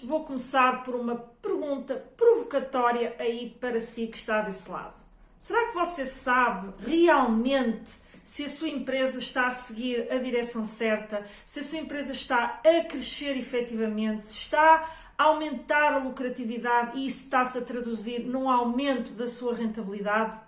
vou começar por uma pergunta provocatória aí para si que está desse lado. Será que você sabe realmente se a sua empresa está a seguir a direção certa, se a sua empresa está a crescer efetivamente, se está a aumentar a lucratividade e isso está-se a traduzir num aumento da sua rentabilidade?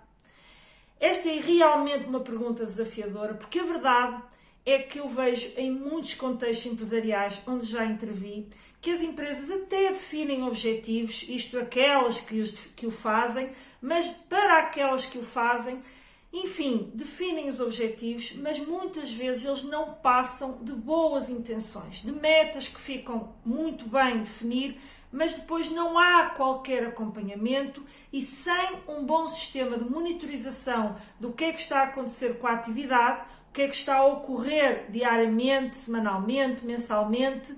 Esta é realmente uma pergunta desafiadora, porque a verdade é que eu vejo em muitos contextos empresariais onde já intervi, que as empresas até definem objetivos, isto aquelas que o fazem, mas para aquelas que o fazem, enfim, definem os objetivos, mas muitas vezes eles não passam de boas intenções, de metas que ficam muito bem definir, mas depois não há qualquer acompanhamento e sem um bom sistema de monitorização do que é que está a acontecer com a atividade, o que é que está a ocorrer diariamente, semanalmente, mensalmente,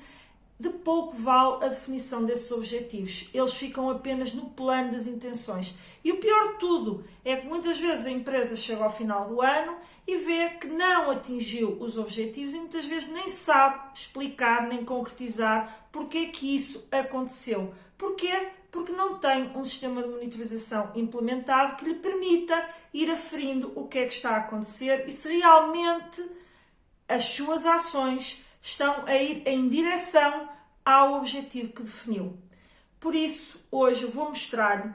de pouco vale a definição desses objetivos. Eles ficam apenas no plano das intenções. E o pior de tudo é que muitas vezes a empresa chega ao final do ano e vê que não atingiu os objetivos e muitas vezes nem sabe explicar nem concretizar porque é que isso aconteceu. Porquê? Porque não tem um sistema de monitorização implementado que lhe permita ir aferindo o que é que está a acontecer e se realmente as suas ações estão a ir em direção ao objetivo que definiu. Por isso, hoje eu vou mostrar-lhe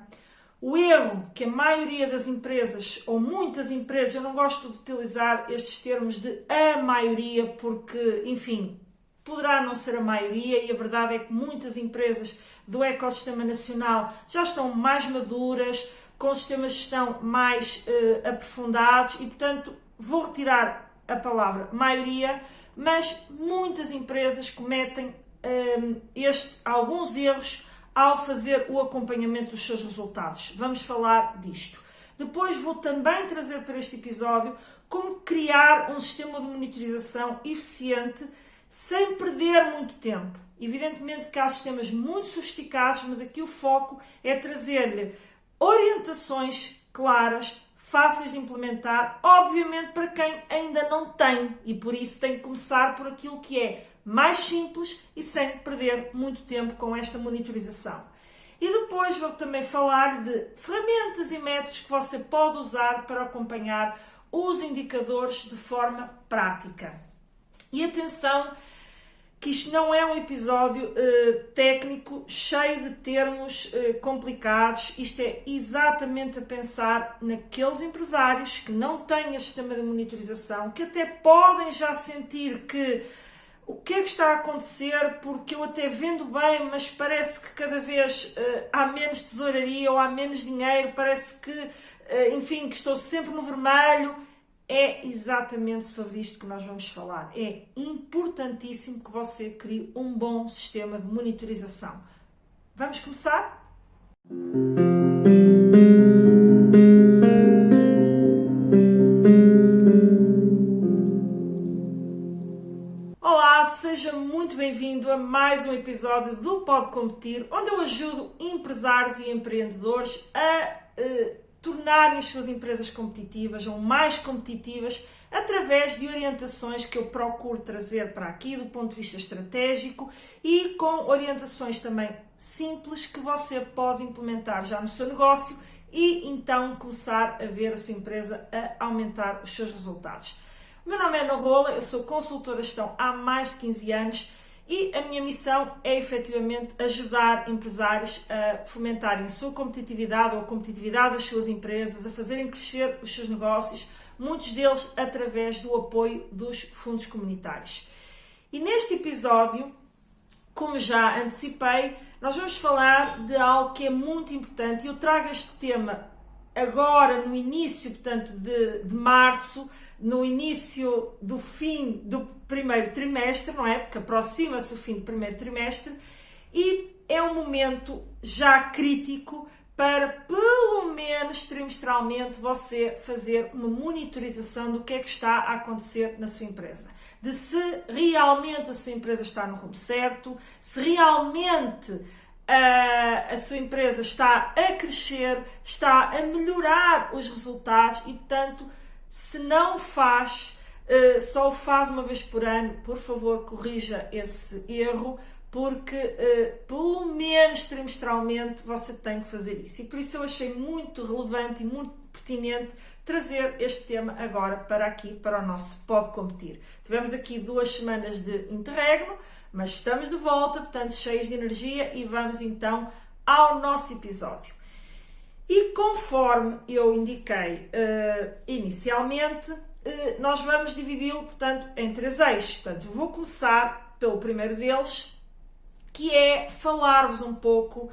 o erro que a maioria das empresas, ou muitas empresas, eu não gosto de utilizar estes termos de a maioria, porque, enfim, poderá não ser a maioria e a verdade é que muitas empresas do ecossistema nacional já estão mais maduras, com sistemas de gestão mais aprofundados e, portanto, vou retirar a palavra maioria, mas muitas empresas cometem alguns erros ao fazer o acompanhamento dos seus resultados. Vamos falar disto. Depois vou também trazer para este episódio como criar um sistema de monitorização eficiente sem perder muito tempo. Evidentemente que há sistemas muito sofisticados, mas aqui o foco é trazer-lhe orientações claras, fáceis de implementar, obviamente para quem ainda não tem, e por isso tem que começar por aquilo que é mais simples e sem perder muito tempo com esta monitorização. E depois vou também falar de ferramentas e métodos que você pode usar para acompanhar os indicadores de forma prática. E atenção, que isto não é um episódio técnico cheio de termos complicados, isto é exatamente a pensar naqueles empresários que não têm este sistema de monitorização, que até podem já sentir que o que é que está a acontecer, porque eu até vendo bem, mas parece que cada vez há menos tesouraria ou há menos dinheiro, parece que, enfim, que estou sempre no vermelho. É exatamente sobre isto que nós vamos falar. É importantíssimo que você crie um bom sistema de monitorização. Vamos começar? Olá, seja muito bem-vindo a mais um episódio do Pode Competir, onde eu ajudo empresários e empreendedores a tornarem as suas empresas competitivas ou mais competitivas através de orientações que eu procuro trazer para aqui do ponto de vista estratégico e com orientações também simples que você pode implementar já no seu negócio e então começar a ver a sua empresa a aumentar os seus resultados. O meu nome é Ana Rola, eu sou consultora de gestão há mais de 15 anos e a minha missão é efetivamente ajudar empresários a fomentarem a sua competitividade ou a competitividade das suas empresas, a fazerem crescer os seus negócios, muitos deles através do apoio dos fundos comunitários. E neste episódio, como já antecipei, nós vamos falar de algo que é muito importante e eu trago este tema agora no início, portanto, de março, no início do fim do primeiro trimestre, não é? Porque aproxima-se o fim do primeiro trimestre e é um momento já crítico para, pelo menos trimestralmente, você fazer uma monitorização do que é que está a acontecer na sua empresa. De se realmente a sua empresa está no rumo certo, se realmente a sua empresa está a crescer, está a melhorar os resultados e, portanto, se não só o faz uma vez por ano, por favor, corrija esse erro, porque pelo menos trimestralmente você tem que fazer isso. E por isso eu achei muito relevante e muito pertinente trazer este tema agora para aqui, para o nosso Pode Competir. Tivemos aqui 2 semanas de interregno, mas estamos de volta, portanto cheios de energia, e vamos então ao nosso episódio. E conforme eu indiquei inicialmente, nós vamos dividi-lo, portanto, em 3 eixos. Portanto, eu vou começar pelo primeiro deles, que é falar-vos um pouco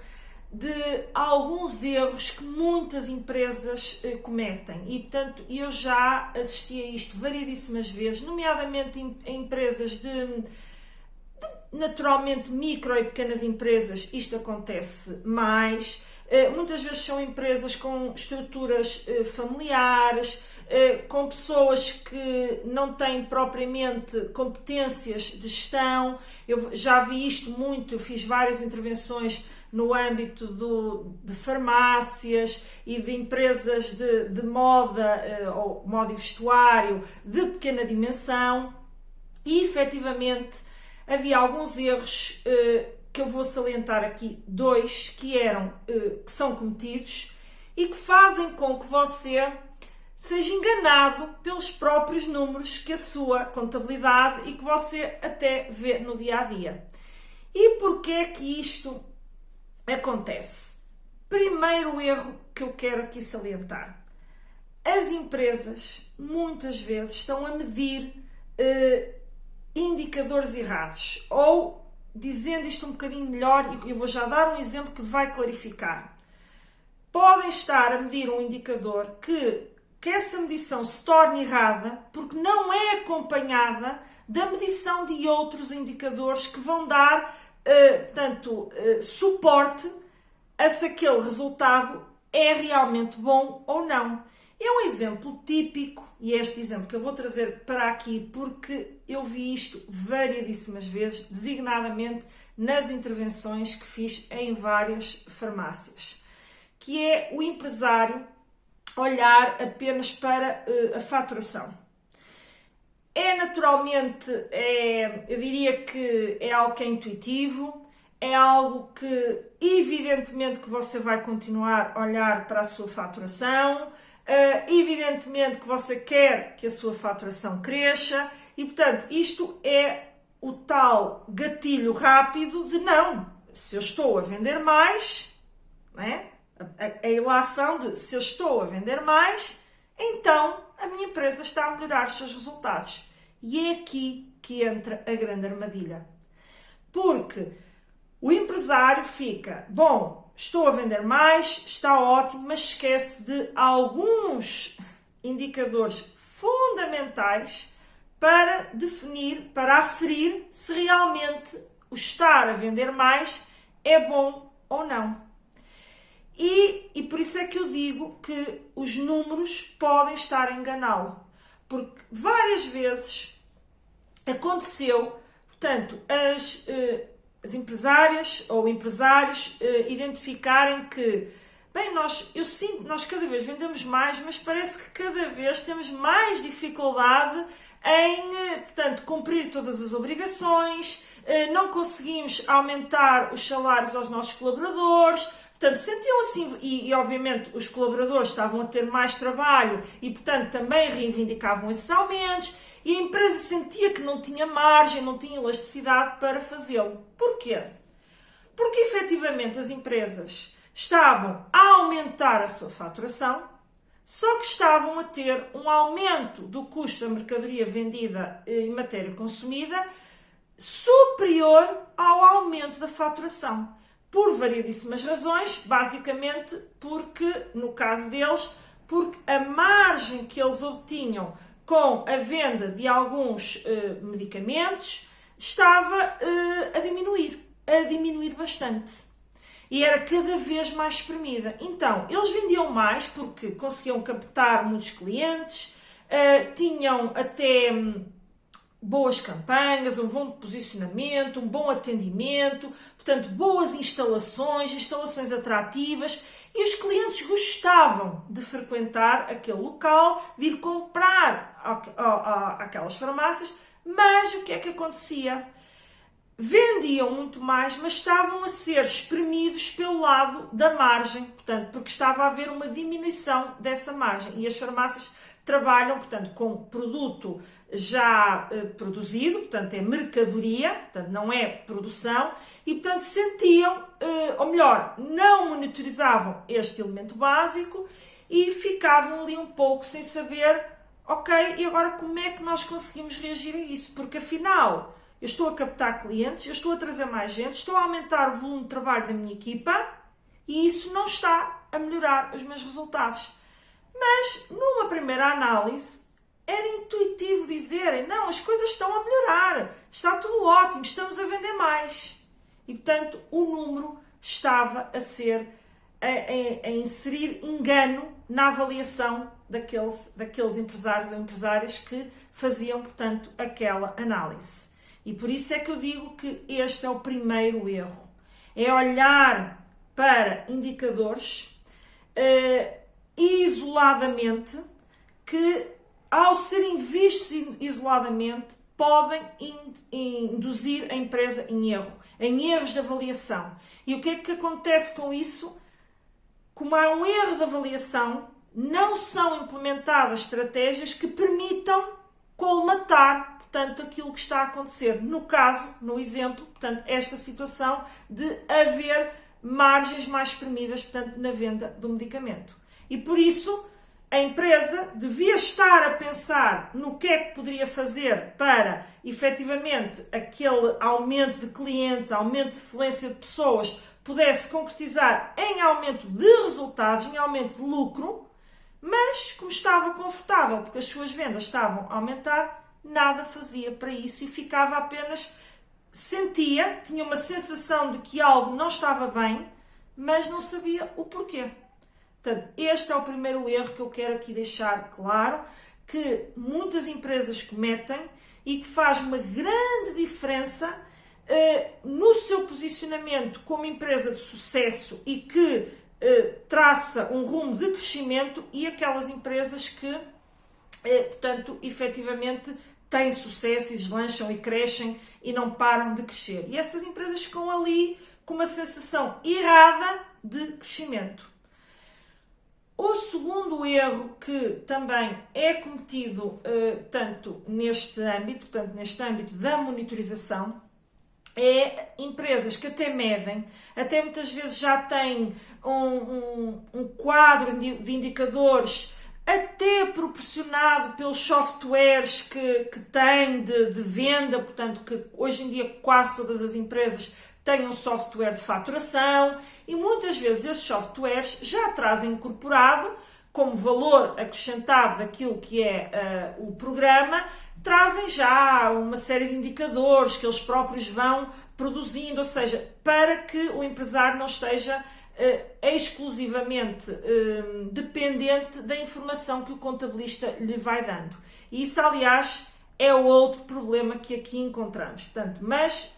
de alguns erros que muitas empresas cometem. E, portanto, eu já assisti a isto variedíssimas vezes, nomeadamente em empresas de naturalmente micro e pequenas empresas. Isto acontece mais. Muitas vezes são empresas com estruturas familiares, com pessoas que não têm propriamente competências de gestão. Eu já vi isto muito, eu fiz várias intervenções no âmbito de farmácias e de empresas de moda ou moda e vestuário de pequena dimensão, e efetivamente havia alguns erros que eu vou salientar aqui, 2 que são cometidos e que fazem com que você seja enganado pelos próprios números que a sua contabilidade e que você até vê no dia a dia. E porquê é que isto acontece? Primeiro erro que eu quero aqui salientar: as empresas muitas vezes estão a medir indicadores errados, ou, dizendo isto um bocadinho melhor, e eu vou já dar um exemplo que vai clarificar. Podem estar a medir um indicador que essa medição se torne errada porque não é acompanhada da medição de outros indicadores que vão dar, suporte a se aquele resultado é realmente bom ou não. É um exemplo típico, e é este exemplo que eu vou trazer para aqui porque eu vi isto variedíssimas vezes, designadamente nas intervenções que fiz em várias farmácias, que é o empresário olhar apenas para a faturação. É naturalmente, eu diria que é algo que é intuitivo, é algo que evidentemente que você vai continuar a olhar para a sua faturação, evidentemente que você quer que a sua faturação cresça, e portanto isto é o tal gatilho rápido de não, se eu estou a vender mais, não é? A ilação de se eu estou a vender mais, então a minha empresa está a melhorar os seus resultados. E é aqui que entra a grande armadilha. Porque o empresário fica, bom, estou a vender mais, está ótimo, mas esquece de alguns indicadores fundamentais para definir, para aferir se realmente o estar a vender mais é bom ou não. E por isso é que eu digo que os números podem estar a enganá-lo. Porque várias vezes aconteceu, portanto, as empresárias ou empresários identificarem que, bem, eu sinto que nós cada vez vendemos mais, mas parece que cada vez temos mais dificuldade em, portanto, cumprir todas as obrigações, não conseguimos aumentar os salários aos nossos colaboradores. Portanto, sentiam assim, e obviamente os colaboradores estavam a ter mais trabalho e, portanto, também reivindicavam esses aumentos, e a empresa sentia que não tinha margem, não tinha elasticidade para fazê-lo. Porquê? Porque, efetivamente, as empresas estavam a aumentar a sua faturação, só que estavam a ter um aumento do custo da mercadoria vendida e matéria consumida superior ao aumento da faturação. Por variedíssimas razões, basicamente porque, no caso deles, porque a margem que eles obtinham com a venda de alguns medicamentos estava a diminuir bastante. E era cada vez mais espremida. Então, eles vendiam mais porque conseguiam captar muitos clientes, tinham até boas campanhas, um bom posicionamento, um bom atendimento, portanto, boas instalações atrativas, e os clientes gostavam de frequentar aquele local, de ir comprar aquelas farmácias, mas o que é que acontecia? vendiam muito mais, mas estavam a ser espremidos pelo lado da margem, portanto, porque estava a haver uma diminuição dessa margem. E as farmácias trabalham, portanto, com produto já produzido, portanto, é mercadoria, portanto, não é produção, e, portanto, sentiam, ou melhor, não monitorizavam este elemento básico e ficavam ali um pouco sem saber, ok, e agora como é que nós conseguimos reagir a isso? Porque, afinal, eu estou a captar clientes, eu estou a trazer mais gente, estou a aumentar o volume de trabalho da minha equipa e isso não está a melhorar os meus resultados. Mas, numa primeira análise, era intuitivo dizerem, não, as coisas estão a melhorar, está tudo ótimo, estamos a vender mais. E, portanto, o número estava a ser, a inserir engano na avaliação daqueles empresários ou empresárias que faziam, portanto, aquela análise. E por isso é que eu digo que este é o primeiro erro. É olhar para indicadores isoladamente, que ao serem vistos isoladamente podem induzir a empresa em erros de avaliação. E o que é que acontece com isso? Como há um erro de avaliação, não são implementadas estratégias que permitam colmatar, portanto, aquilo que está a acontecer. No caso, no exemplo, portanto, esta situação de haver margens mais espremidas, portanto, na venda do medicamento. E por isso, a empresa devia estar a pensar no que é que poderia fazer para, efetivamente, aquele aumento de clientes, aumento de fluência de pessoas, pudesse concretizar em aumento de resultados, em aumento de lucro, mas, como estava confortável, porque as suas vendas estavam a aumentar, nada fazia para isso e ficava apenas, tinha uma sensação de que algo não estava bem, mas não sabia o porquê. Portanto, este é o primeiro erro que eu quero aqui deixar claro, que muitas empresas cometem e que faz uma grande diferença no seu posicionamento como empresa de sucesso e que traça um rumo de crescimento, e aquelas empresas que, portanto, efetivamente têm sucesso e deslancham e crescem e não param de crescer. E essas empresas ficam ali com uma sensação errada de crescimento. O segundo erro que também é cometido tanto neste âmbito da monitorização, é empresas que até medem, até muitas vezes já têm um quadro de indicadores até proporcionado pelos softwares que têm de venda, portanto, que hoje em dia quase todas as empresas têm um software de faturação, e muitas vezes esses softwares já trazem incorporado, como valor acrescentado daquilo que é o programa, trazem já uma série de indicadores que eles próprios vão produzindo, ou seja, para que o empresário não esteja exclusivamente dependente da informação que o contabilista lhe vai dando. E isso, aliás, é o outro problema que aqui encontramos. Portanto, mas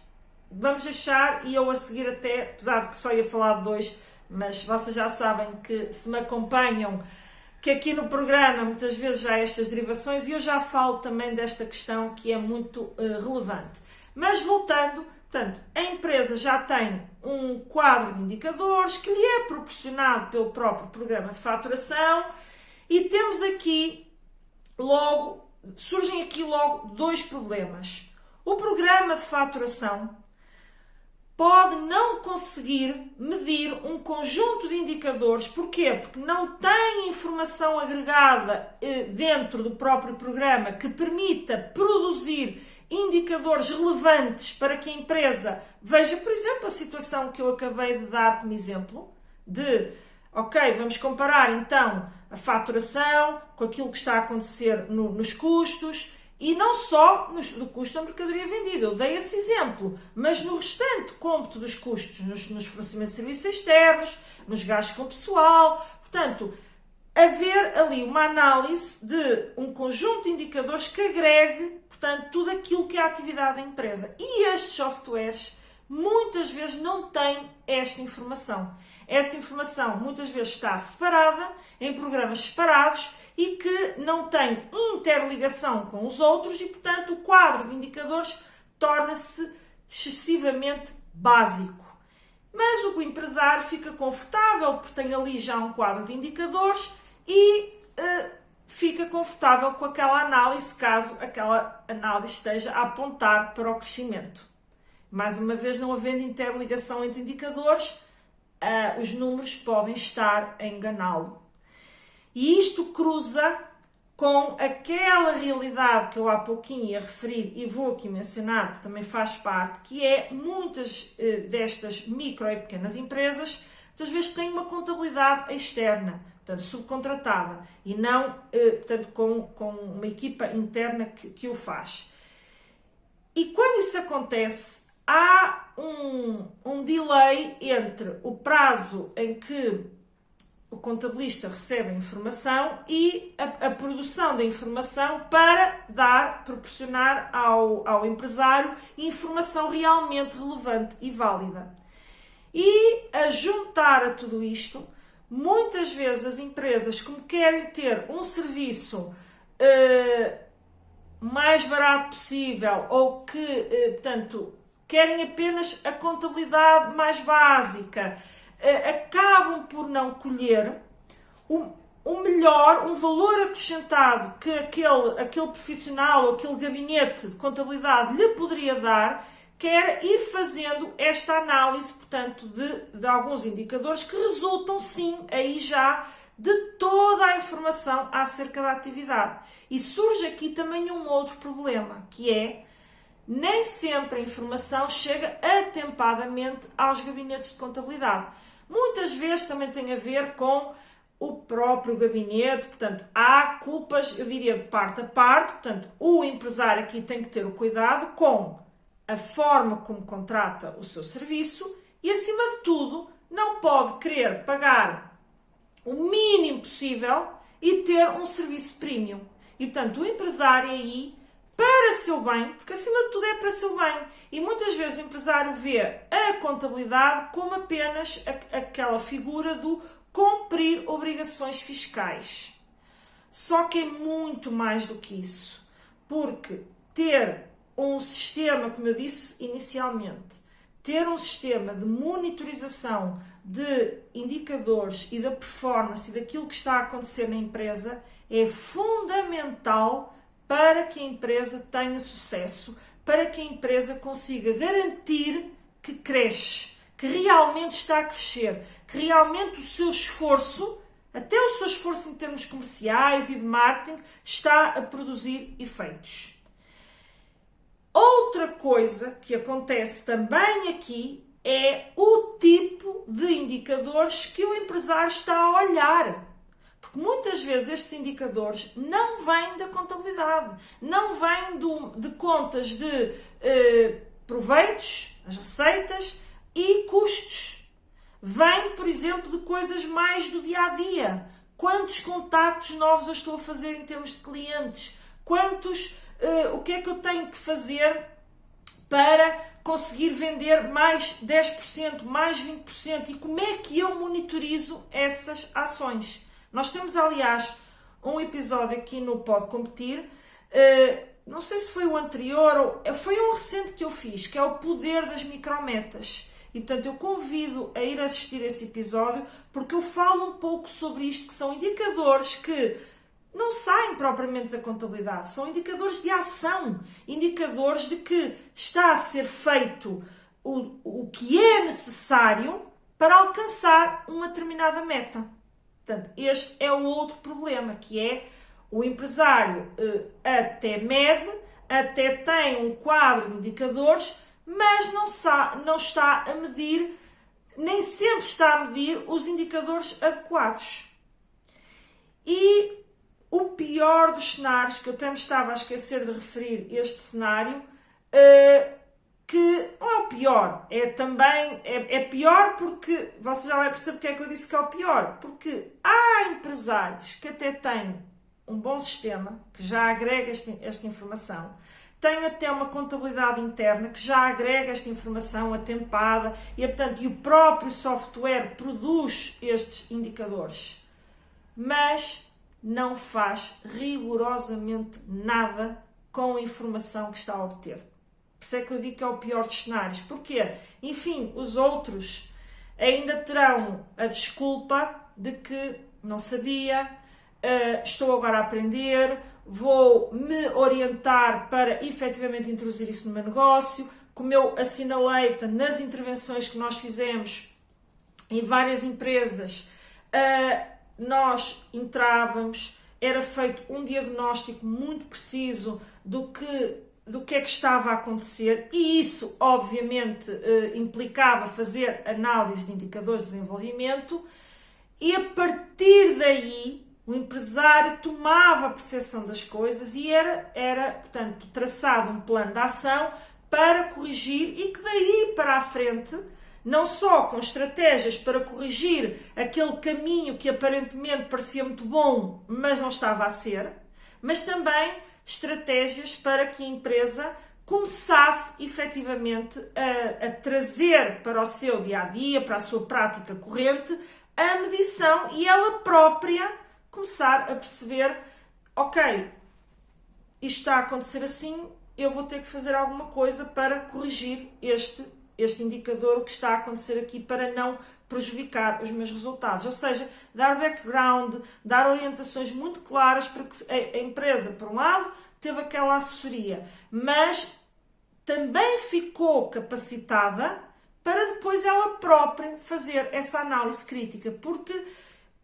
vamos deixar, e eu a seguir até, apesar de que só ia falar de dois, mas vocês já sabem que se me acompanham, que aqui no programa muitas vezes já há estas derivações, e eu já falo também desta questão que é muito relevante. Mas voltando, portanto, a empresa já tem um quadro de indicadores que lhe é proporcionado pelo próprio programa de faturação, e temos aqui surgem aqui logo dois problemas. O programa de faturação pode não conseguir medir um conjunto de indicadores. Porquê? Porque não tem informação agregada dentro do próprio programa que permita produzir indicadores relevantes para que a empresa veja, por exemplo, a situação que eu acabei de dar como exemplo, de, ok, vamos comparar então a faturação com aquilo que está a acontecer nos custos, e não só no custo da mercadoria vendida, eu dei esse exemplo, mas no restante cômputo dos custos, nos fornecimentos de serviços externos, nos gastos com pessoal, portanto, haver ali uma análise de um conjunto de indicadores que agregue, portanto, tudo aquilo que é a atividade da empresa. E estes softwares muitas vezes não têm esta informação. Essa informação muitas vezes está separada, em programas separados, e que não tem interligação com os outros, e, portanto, o quadro de indicadores torna-se excessivamente básico. Mas o empresário fica confortável porque tem ali já um quadro de indicadores e fica confortável com aquela análise, caso aquela análise esteja a apontar para o crescimento. Mais uma vez, não havendo interligação entre indicadores, os números podem estar a enganá-lo. E isto cruza com aquela realidade que eu há pouquinho ia referir e vou aqui mencionar, porque também faz parte, que é muitas destas micro e pequenas empresas, muitas vezes têm uma contabilidade externa, portanto subcontratada, e não portanto, com uma equipa interna que o faz. E quando isso acontece, há um delay entre o prazo em que o contabilista recebe a informação e a produção da informação para proporcionar ao empresário informação realmente relevante e válida. E a juntar a tudo isto, muitas vezes as empresas, como querem ter um serviço mais barato possível ou que, portanto, querem apenas a contabilidade mais básica, acabam por não colher o melhor, um valor acrescentado que aquele profissional ou aquele gabinete de contabilidade lhe poderia dar, quer ir fazendo esta análise, portanto, de alguns indicadores que resultam, sim, aí já de toda a informação acerca da atividade. E surge aqui também um outro problema, que é nem sempre a informação chega atempadamente aos gabinetes de contabilidade. Muitas vezes também tem a ver com o próprio gabinete, portanto, há culpas, eu diria, de parte a parte, portanto, o empresário aqui tem que ter o cuidado com a forma como contrata o seu serviço e, acima de tudo, não pode querer pagar o mínimo possível e ter um serviço premium. E, portanto, o empresário aí, para seu bem, porque acima de tudo é para seu bem, e muitas vezes o empresário vê a contabilidade como apenas aquela figura do cumprir obrigações fiscais. Só que é muito mais do que isso, porque ter um sistema, como eu disse inicialmente, ter um sistema de monitorização de indicadores e da performance e daquilo que está a acontecer na empresa é fundamental para que a empresa tenha sucesso, para que a empresa consiga garantir que cresce, que realmente está a crescer, que realmente o seu esforço, até o seu esforço em termos comerciais e de marketing, está a produzir efeitos. Outra coisa que acontece também aqui é o tipo de indicadores que o empresário está a olhar. Porque muitas vezes estes indicadores não vêm da contabilidade, não vêm de contas de proveitos, as receitas e custos. Vêm, por exemplo, de coisas mais do dia-a-dia. Quantos contactos novos eu estou a fazer em termos de clientes? O que é que eu tenho que fazer para conseguir vender mais 10%, mais 20%? E como é que eu monitorizo essas ações? Nós temos, aliás, um episódio aqui no Pode Competir, não sei se foi o anterior, ou foi um recente que eu fiz, que é o poder das micrometas. E, portanto, eu convido a ir assistir esse episódio, porque eu falo um pouco sobre isto, que são indicadores que não saem propriamente da contabilidade, são indicadores de ação, indicadores de que está a ser feito o que é necessário para alcançar uma determinada meta. Portanto, este é o outro problema, que é o empresário até mede, até tem um quadro de indicadores, mas não está a medir, nem sempre está a medir os indicadores adequados. E o pior dos cenários, que eu até me estava a esquecer de referir este cenário, que não é o pior, é pior porque, você já vai perceber porque é que eu disse que é o pior, porque há empresários que até têm um bom sistema, que já agrega esta informação, têm até uma contabilidade interna que já agrega esta informação atempada e, portanto, o próprio software produz estes indicadores, mas não faz rigorosamente nada com a informação que está a obter. Por isso é que eu digo que é o pior dos cenários. Porquê? Enfim, os outros ainda terão a desculpa de que não sabia, estou agora a aprender, vou me orientar para efetivamente introduzir isso no meu negócio. Como eu assinalei, portanto, nas intervenções que nós fizemos em várias empresas, nós entrávamos, era feito um diagnóstico muito preciso do que é que estava a acontecer, e isso obviamente implicava fazer análise de indicadores de desenvolvimento, e a partir daí o empresário tomava a percepção das coisas e era portanto, traçado um plano de ação para corrigir, e que daí para a frente, não só com estratégias para corrigir aquele caminho que aparentemente parecia muito bom, mas não estava a ser, mas também estratégias para que a empresa começasse efetivamente a trazer para o seu dia-a-dia, para a sua prática corrente, a medição, e ela própria começar a perceber, ok, isto está a acontecer assim, eu vou ter que fazer alguma coisa para corrigir este indicador, o que está a acontecer aqui, para não prejudicar os meus resultados. Ou seja, dar background, dar orientações muito claras para que a empresa, por um lado, teve aquela assessoria, mas também ficou capacitada para depois ela própria fazer essa análise crítica, porque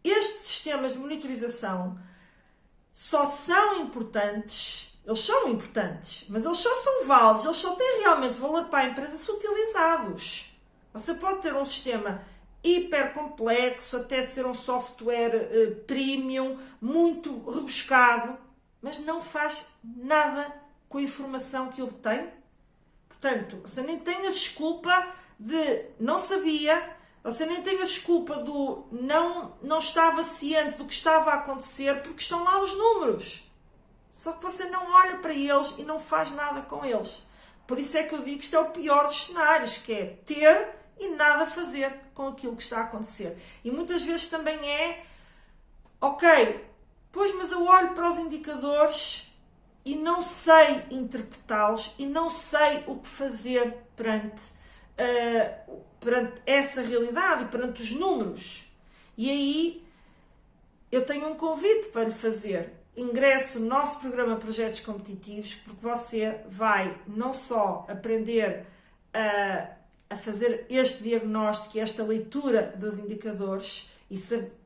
estes sistemas de monitorização só são importantes. Eles são importantes, mas eles só são válidos, eles só têm realmente valor para a empresa se utilizados. Você pode ter um sistema hiper complexo, até ser um software premium, muito rebuscado, mas não faz nada com a informação que obtém. Portanto, você nem tem a desculpa de não sabia, você nem tem a desculpa do não estava ciente do que estava a acontecer, porque estão lá os números. Só que você não olha para eles e não faz nada com eles. Por isso é que eu digo que isto é o pior dos cenários, que é ter e nada fazer com aquilo que está a acontecer. E muitas vezes também é, ok, pois mas eu olho para os indicadores e não sei interpretá-los e não sei o que fazer perante essa realidade e perante os números. E aí eu tenho um convite para lhe fazer. Ingresse no nosso programa Projetos Competitivos, porque você vai não só aprender a fazer este diagnóstico e esta leitura dos indicadores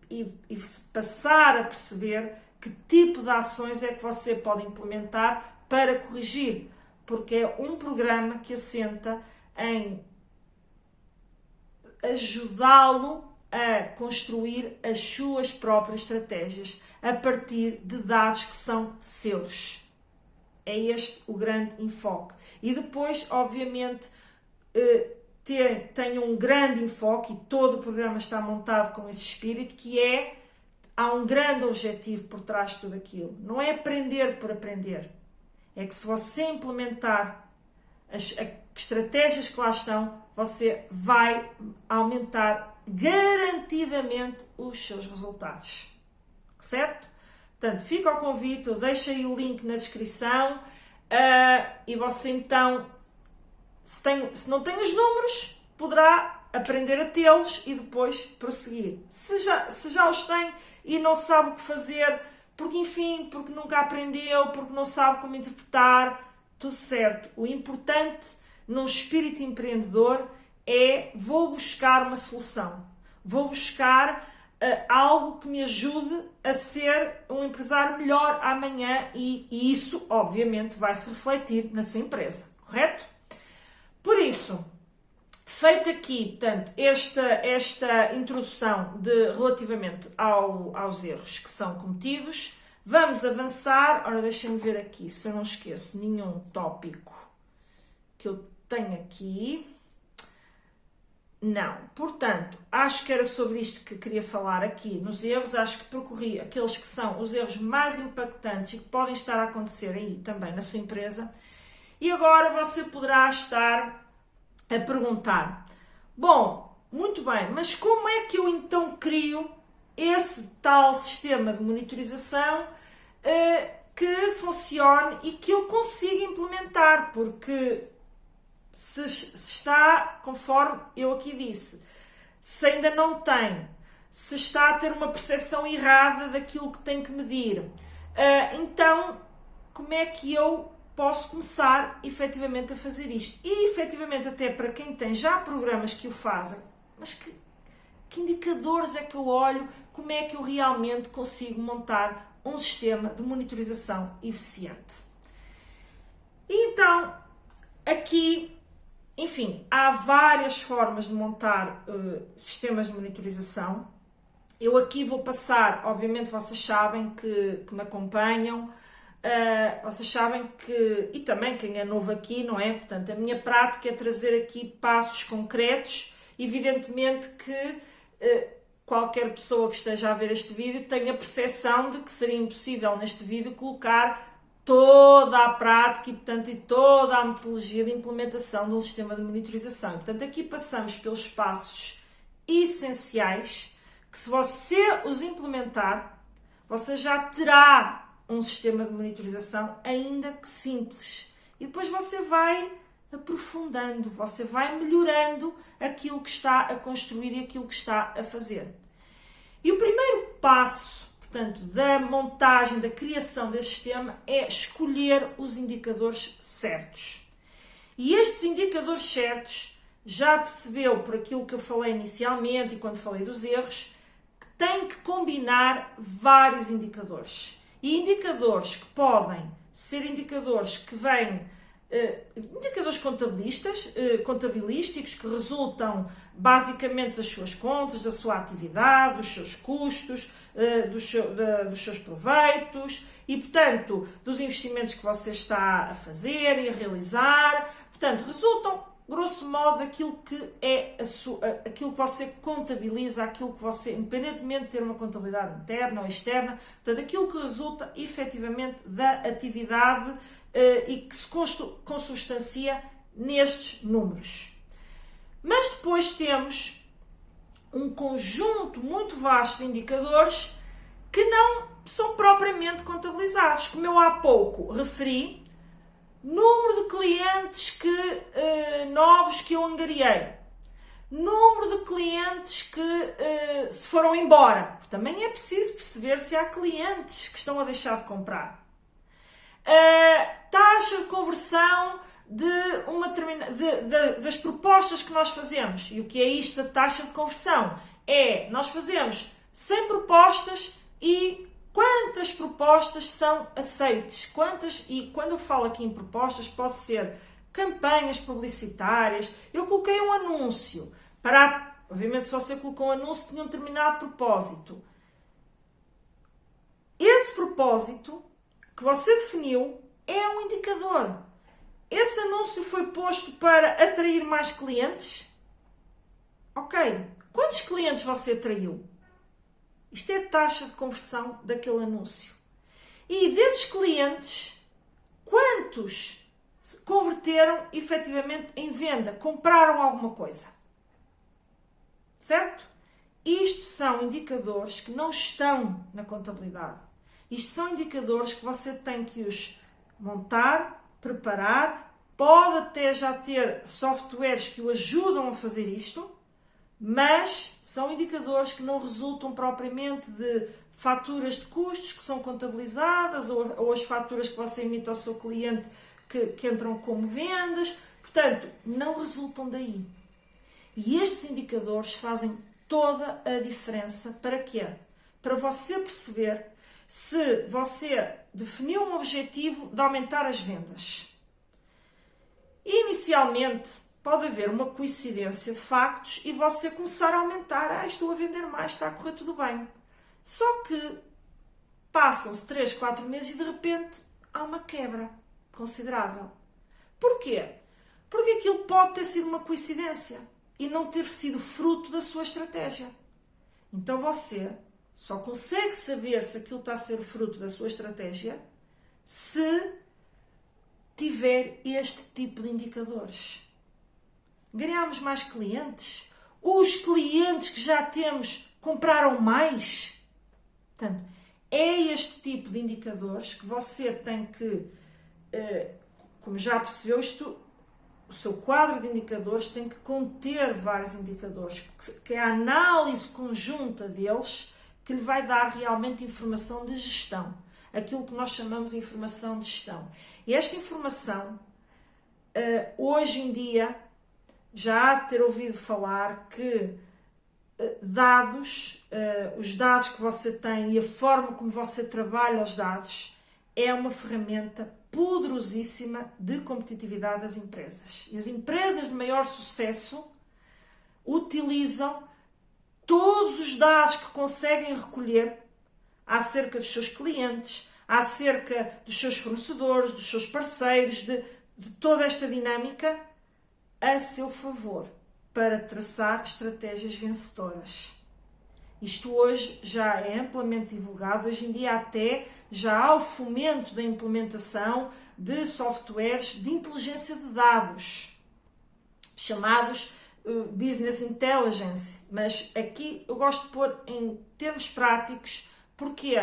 e passar a perceber que tipo de ações é que você pode implementar para corrigir, porque é um programa que assenta em ajudá-lo a construir as suas próprias estratégias a partir de dados que são seus. É este o grande enfoque. E depois, obviamente, tem um grande enfoque, e todo o programa está montado com esse espírito, que é, há um grande objetivo por trás de tudo aquilo. Não é aprender por aprender. É que se você implementar as estratégias que lá estão, você vai aumentar garantidamente os seus resultados. Certo? Portanto, fica ao convite, eu deixo aí o link na descrição, e você então, se não tem os números, poderá aprender a tê-los e depois prosseguir. Se já os tem e não sabe o que fazer, porque nunca aprendeu, porque não sabe como interpretar, tudo certo. O importante num espírito empreendedor é: vou buscar uma solução, vou buscar algo que me ajude a ser um empresário melhor amanhã, e isso obviamente vai se refletir na sua empresa, correto? Por isso, feita aqui, portanto, esta introdução relativamente aos erros que são cometidos, vamos avançar. Ora, deixem-me ver aqui se eu não esqueço nenhum tópico que eu tenho aqui. Não, portanto, acho que era sobre isto que queria falar aqui nos erros. Acho que percorri aqueles que são os erros mais impactantes e que podem estar a acontecer aí também na sua empresa. E agora você poderá estar a perguntar: bom, muito bem, mas como é que eu então crio esse tal sistema de monitorização que funcione e que eu consiga implementar? Porque se está conforme eu aqui disse, se ainda não tem, se está a ter uma percepção errada daquilo que tem que medir, então como é que eu posso começar efetivamente a fazer isto? E efetivamente até para quem tem já programas que o fazem, mas que indicadores é que eu olho, como é que eu realmente consigo montar um sistema de monitorização eficiente? E então, aqui, enfim, há várias formas de montar sistemas de monitorização. Eu aqui vou passar, obviamente vocês sabem que me acompanham, vocês sabem que, e também quem é novo aqui, não é? Portanto, a minha prática é trazer aqui passos concretos, evidentemente que qualquer pessoa que esteja a ver este vídeo tenha a percepção de que seria impossível neste vídeo colocar toda a prática e, portanto, e toda a metodologia de implementação de um sistema de monitorização. E, portanto, aqui passamos pelos passos essenciais que, se você os implementar, você já terá um sistema de monitorização, ainda que simples. E depois você vai aprofundando, você vai melhorando aquilo que está a construir e aquilo que está a fazer. E o primeiro passo, portanto, da montagem, da criação desse sistema é escolher os indicadores certos. E estes indicadores certos, já percebeu por aquilo que eu falei inicialmente e quando falei dos erros, que tem que combinar vários indicadores. E indicadores que podem ser indicadores que vêm indicadores contabilísticos que resultam basicamente das suas contas, da sua atividade, dos seus custos, dos seus proveitos e, portanto, dos investimentos que você está a fazer e a realizar. Portanto, resultam, grosso modo, daquilo que é aquilo que você contabiliza, aquilo que você, independentemente de ter uma contabilidade interna ou externa, portanto, aquilo que resulta efetivamente da atividade e que se consubstancia nestes números. Mas depois temos um conjunto muito vasto de indicadores que não são propriamente contabilizados. Como eu há pouco referi, número de clientes novos que eu angariei, número de clientes que se foram embora. Também é preciso perceber se há clientes que estão a deixar de comprar. Taxa de conversão das propostas que nós fazemos. E o que é isto da taxa de conversão? Nós fazemos 100 propostas e quantas propostas são aceites? E quando eu falo aqui em propostas, pode ser campanhas publicitárias. Eu coloquei um anúncio. Obviamente, se você colocou um anúncio, tinha um determinado propósito. Esse propósito que você definiu é um indicador. Esse anúncio foi posto para atrair mais clientes? Ok. Quantos clientes você atraiu? Isto é a taxa de conversão daquele anúncio. E desses clientes, quantos converteram efetivamente em venda? Compraram alguma coisa? Certo? Isto são indicadores que não estão na contabilidade. Isto são indicadores que você tem que os montar, preparar, pode até já ter softwares que o ajudam a fazer isto, mas são indicadores que não resultam propriamente de faturas de custos que são contabilizadas ou as faturas que você emite ao seu cliente que entram como vendas, portanto, não resultam daí. E estes indicadores fazem toda a diferença para quê? Para você perceber se você definiu um objetivo de aumentar as vendas. Inicialmente, pode haver uma coincidência de factos e você começar a aumentar. Estou a vender mais, está a correr tudo bem. Só que passam-se 3, 4 meses e de repente há uma quebra considerável. Porquê? Porque aquilo pode ter sido uma coincidência e não ter sido fruto da sua estratégia. Então você só consegue saber se aquilo está a ser fruto da sua estratégia se tiver este tipo de indicadores. Ganhamos mais clientes? Os clientes que já temos compraram mais? Portanto, é este tipo de indicadores que você tem que, como já percebeu, seu quadro de indicadores tem que conter vários indicadores, que é a análise conjunta deles que lhe vai dar realmente informação de gestão, aquilo que nós chamamos de informação de gestão. E esta informação, hoje em dia, já há de ter ouvido falar que os dados que você tem e a forma como você trabalha os dados é uma ferramenta poderosíssima de competitividade das empresas. E as empresas de maior sucesso utilizam todos os dados que conseguem recolher acerca dos seus clientes, acerca dos seus fornecedores, dos seus parceiros, de toda esta dinâmica a seu favor, para traçar estratégias vencedoras. Isto hoje já é amplamente divulgado, hoje em dia até já há o fomento da implementação de softwares de inteligência de dados, chamados Business Intelligence, mas aqui eu gosto de pôr em termos práticos, porque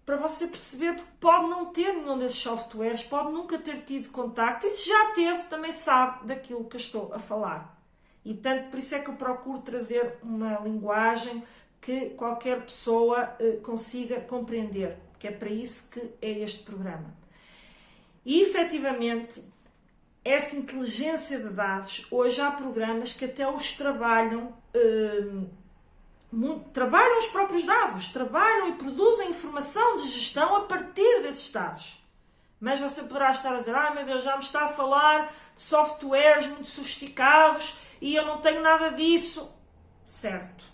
para você perceber, porque pode não ter nenhum desses softwares, pode nunca ter tido contacto, e se já teve, também sabe daquilo que eu estou a falar. E, portanto, por isso é que eu procuro trazer uma linguagem que qualquer pessoa consiga compreender, porque é para isso que é este programa. E, efetivamente, essa inteligência de dados, hoje há programas que até os trabalham, trabalham os próprios dados, trabalham e produzem informação de gestão a partir desses dados. Mas você poderá estar a dizer, meu Deus, já me está a falar de softwares muito sofisticados e eu não tenho nada disso. Certo,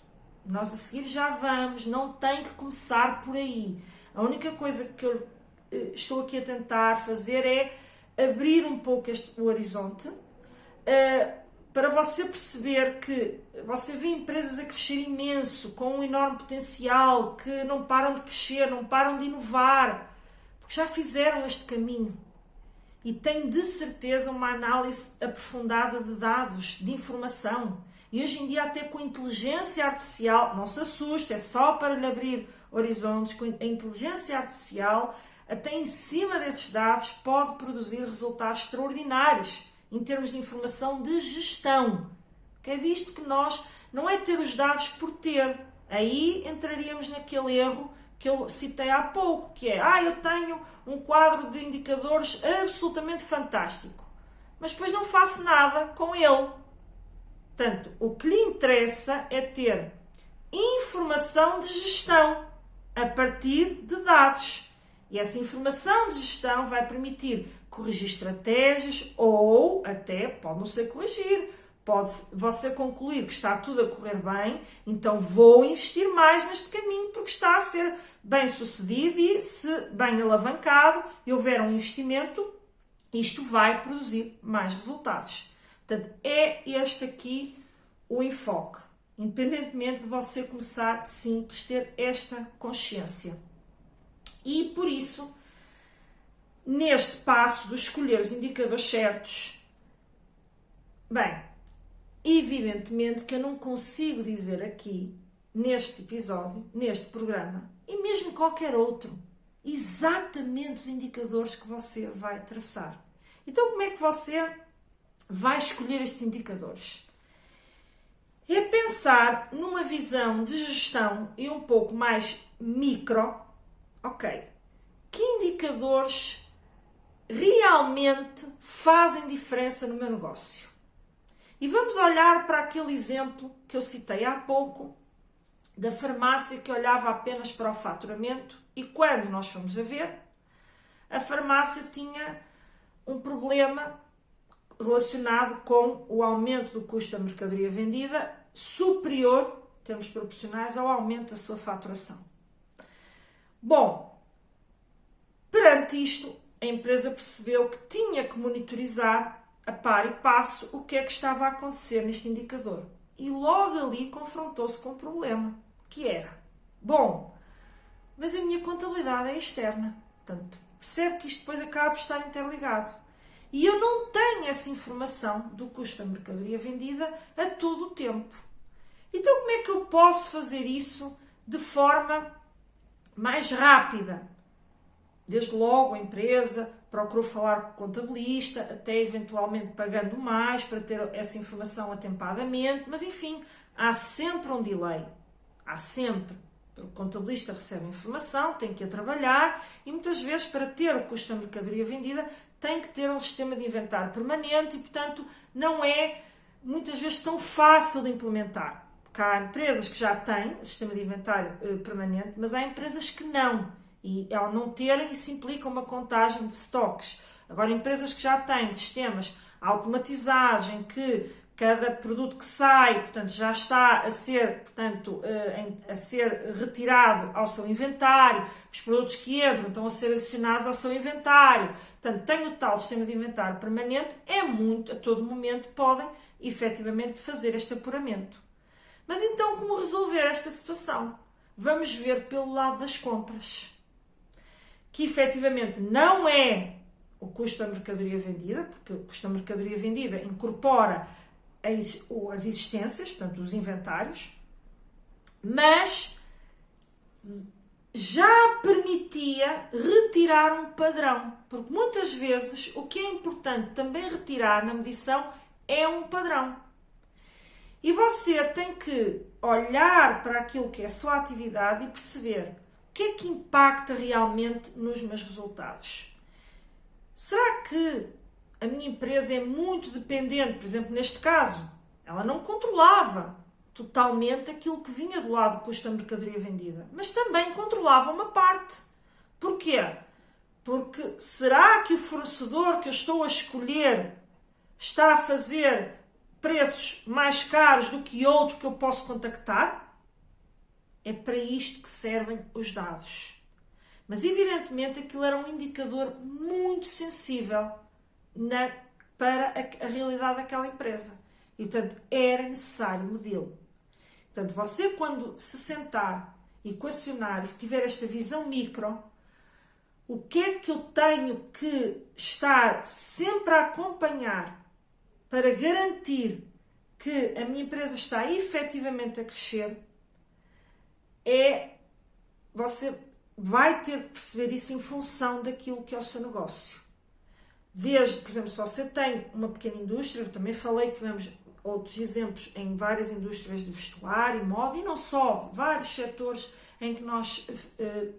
nós a seguir já vamos, não tem que começar por aí. A única coisa que eu estou aqui a tentar fazer é abrir um pouco o horizonte para você perceber que você vê empresas a crescer imenso, com um enorme potencial, que não param de crescer, não param de inovar, porque já fizeram este caminho e têm de certeza uma análise aprofundada de dados, de informação. E hoje em dia até com a inteligência artificial, não se assuste, é só para lhe abrir horizontes, com a inteligência artificial, até em cima desses dados pode produzir resultados extraordinários em termos de informação de gestão. Que é visto que nós, não é ter os dados por ter, aí entraríamos naquele erro que eu citei há pouco, que é, eu tenho um quadro de indicadores absolutamente fantástico, mas depois não faço nada com ele. Portanto, o que lhe interessa é ter informação de gestão a partir de dados. E essa informação de gestão vai permitir corrigir estratégias ou até, pode não ser corrigir, pode você concluir que está tudo a correr bem, então vou investir mais neste caminho porque está a ser bem sucedido e se bem alavancado e houver um investimento, isto vai produzir mais resultados. Portanto, é este aqui o enfoque, independentemente de você começar simples, ter esta consciência. E por isso, neste passo de escolher os indicadores certos, bem, evidentemente que eu não consigo dizer aqui, neste episódio, neste programa, e mesmo qualquer outro, exatamente os indicadores que você vai traçar. Então, como é que você vai escolher estes indicadores? É pensar numa visão de gestão e um pouco mais micro. Ok, que indicadores realmente fazem diferença no meu negócio? E vamos olhar para aquele exemplo que eu citei há pouco, da farmácia que olhava apenas para o faturamento e quando nós fomos a ver, a farmácia tinha um problema relacionado com o aumento do custo da mercadoria vendida superior, em termos proporcionais, ao aumento da sua faturação. Bom, perante isto, a empresa percebeu que tinha que monitorizar a par e passo o que é que estava a acontecer neste indicador. E logo ali confrontou-se com um problema, que era, bom, mas a minha contabilidade é externa, portanto, percebe que isto depois acaba por estar interligado. E eu não tenho essa informação do custo da mercadoria vendida a todo o tempo. Então, como é que eu posso fazer isso de forma mais rápida? Desde logo a empresa procuro falar com o contabilista, até eventualmente pagando mais para ter essa informação atempadamente, mas enfim, há sempre um delay. Há sempre. O contabilista recebe informação, tem que ir trabalhar e muitas vezes para ter o custo da mercadoria vendida tem que ter um sistema de inventário permanente e, portanto, não é muitas vezes tão fácil de implementar. Porque há empresas que já têm o sistema de inventário permanente, mas há empresas que não. E ao não terem, isso implica uma contagem de estoques. Agora, empresas que já têm sistemas automatizados em que cada produto que sai, portanto, já está a ser, portanto, a ser retirado ao seu inventário, os produtos que entram estão a ser adicionados ao seu inventário. Portanto, tem o tal sistema de inventário permanente, a todo momento podem, efetivamente, fazer este apuramento. Mas então, como resolver esta situação? Vamos ver pelo lado das compras. Que, efetivamente, não é o custo da mercadoria vendida, porque o custo da mercadoria vendida incorpora as existências, portanto, os inventários, mas já permitia retirar um padrão, porque muitas vezes o que é importante também retirar na medição é um padrão. E você tem que olhar para aquilo que é a sua atividade e perceber o que é que impacta realmente nos meus resultados. Será que a minha empresa é muito dependente, por exemplo, neste caso, ela não controlava totalmente aquilo que vinha do lado do custo da mercadoria vendida, mas também controlava uma parte. Porquê? Porque será que o fornecedor que eu estou a escolher está a fazer preços mais caros do que outro que eu posso contactar? É para isto que servem os dados. Mas, evidentemente, aquilo era um indicador muito sensível para a realidade daquela empresa. E, portanto, era necessário medi-lo. Portanto, você, quando se sentar e equacionar e tiver esta visão micro, o que é que eu tenho que estar sempre a acompanhar para garantir que a minha empresa está efetivamente a crescer, você vai ter que perceber isso em função daquilo que é o seu negócio. Veja, por exemplo, se você tem uma pequena indústria, eu também falei que tivemos outros exemplos em várias indústrias de vestuário, moda e não só, vários setores em que nós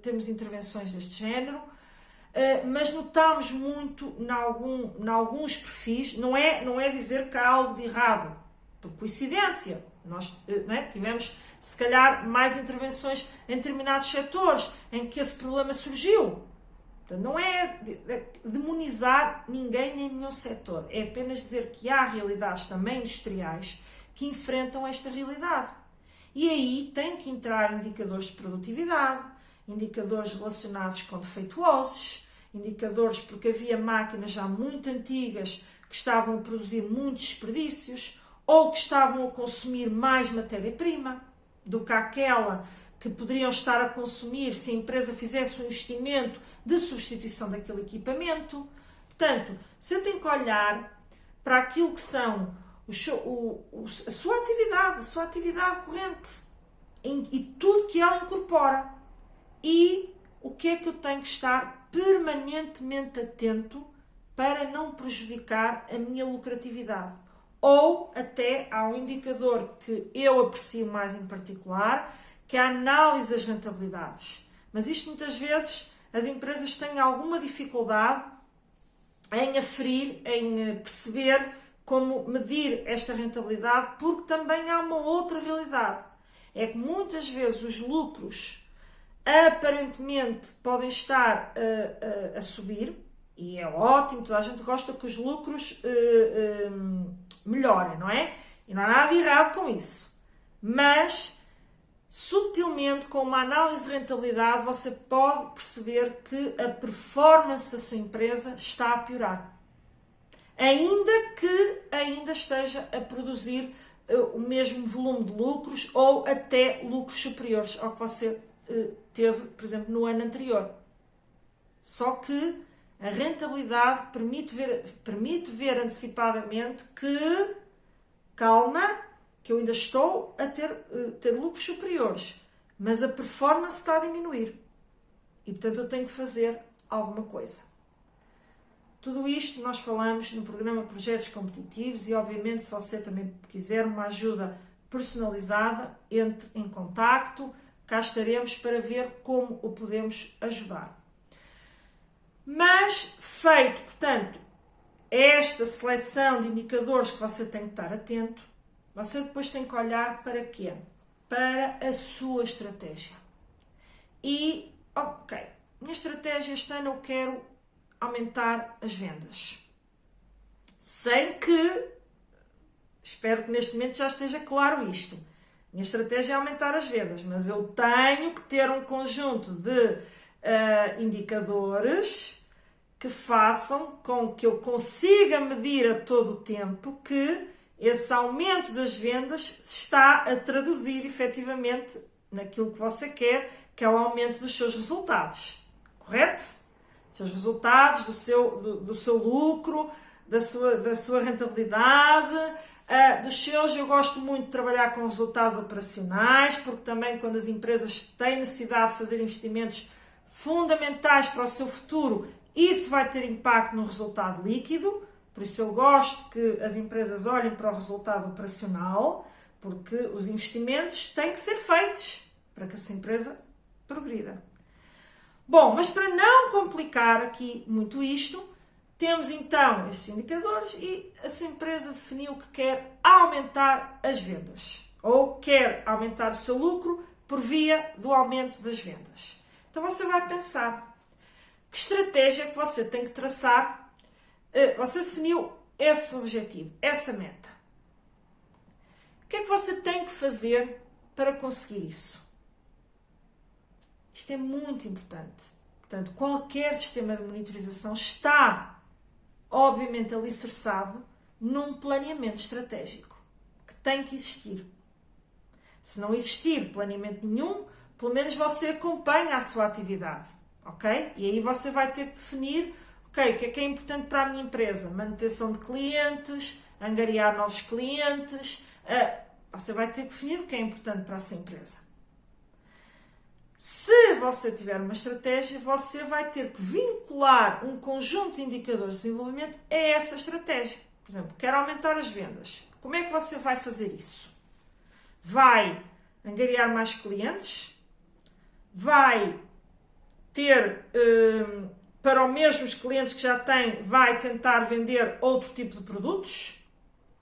temos intervenções deste género, mas notamos muito em alguns perfis, não é dizer que há algo de errado, por coincidência, nós tivemos se calhar mais intervenções em determinados setores em que esse problema surgiu. Não é demonizar ninguém nem nenhum setor, é apenas dizer que há realidades também industriais que enfrentam esta realidade. E aí tem que entrar indicadores de produtividade, indicadores relacionados com defeituosos, indicadores porque havia máquinas já muito antigas que estavam a produzir muitos desperdícios ou que estavam a consumir mais matéria-prima do que aquela que poderiam estar a consumir se a empresa fizesse um investimento de substituição daquele equipamento. Portanto, você tem que olhar para aquilo que são a sua atividade corrente e tudo que ela incorpora. E o que é que eu tenho que estar permanentemente atento para não prejudicar a minha lucratividade. Ou até há um indicador que eu aprecio mais em particular, que é a análise das rentabilidades. Mas isto muitas vezes as empresas têm alguma dificuldade em aferir, em perceber como medir esta rentabilidade, porque também há uma outra realidade. É que muitas vezes os lucros aparentemente podem estar a subir, e é ótimo, toda a gente gosta que os lucros melhorem, não é? E não há nada de errado com isso. Mas subtilmente, com uma análise de rentabilidade, você pode perceber que a performance da sua empresa está a piorar. Ainda que ainda esteja a produzir o mesmo volume de lucros ou até lucros superiores ao que você teve, por exemplo, no ano anterior. Só que a rentabilidade permite ver antecipadamente que, calma, que eu ainda estou a ter lucros superiores, mas a performance está a diminuir. E, portanto, eu tenho que fazer alguma coisa. Tudo isto nós falamos no programa Projetos Competitivos e, obviamente, se você também quiser uma ajuda personalizada, entre em contacto, cá estaremos para ver como o podemos ajudar. Mas, feito, portanto, esta seleção de indicadores que você tem que estar atento, você depois tem que olhar para quê? Para a sua estratégia. E, ok, minha estratégia este ano eu quero aumentar as vendas. Sem que, espero que neste momento já esteja claro isto. Minha estratégia é aumentar as vendas, mas eu tenho que ter um conjunto de indicadores que façam com que eu consiga medir a todo o tempo que esse aumento das vendas está a traduzir efetivamente naquilo que você quer, que é o aumento dos seus resultados. Correto? Dos seus resultados, do seu lucro, da sua rentabilidade, dos seus. Eu gosto muito de trabalhar com resultados operacionais, porque também quando as empresas têm necessidade de fazer investimentos fundamentais para o seu futuro, isso vai ter impacto no resultado líquido. Por isso eu gosto que as empresas olhem para o resultado operacional, porque os investimentos têm que ser feitos para que a sua empresa progrida. Bom, mas para não complicar aqui muito isto, temos então estes indicadores e a sua empresa definiu que quer aumentar as vendas ou quer aumentar o seu lucro por via do aumento das vendas. Então você vai pensar que estratégia que você tem que traçar. Você definiu esse objetivo, essa meta. O que é que você tem que fazer para conseguir isso? Isto é muito importante. Portanto, qualquer sistema de monitorização está, obviamente, alicerçado num planeamento estratégico que tem que existir. Se não existir planeamento nenhum, pelo menos você acompanha a sua atividade, ok? E aí você vai ter que definir, ok, o que é importante para a minha empresa? Manutenção de clientes, angariar novos clientes. Você vai ter que definir o que é importante para a sua empresa. Se você tiver uma estratégia, você vai ter que vincular um conjunto de indicadores de desenvolvimento a essa estratégia. Por exemplo, quero aumentar as vendas. Como é que você vai fazer isso? Vai angariar mais clientes? Vai ter, para os mesmos clientes que já tem, vai tentar vender outro tipo de produtos?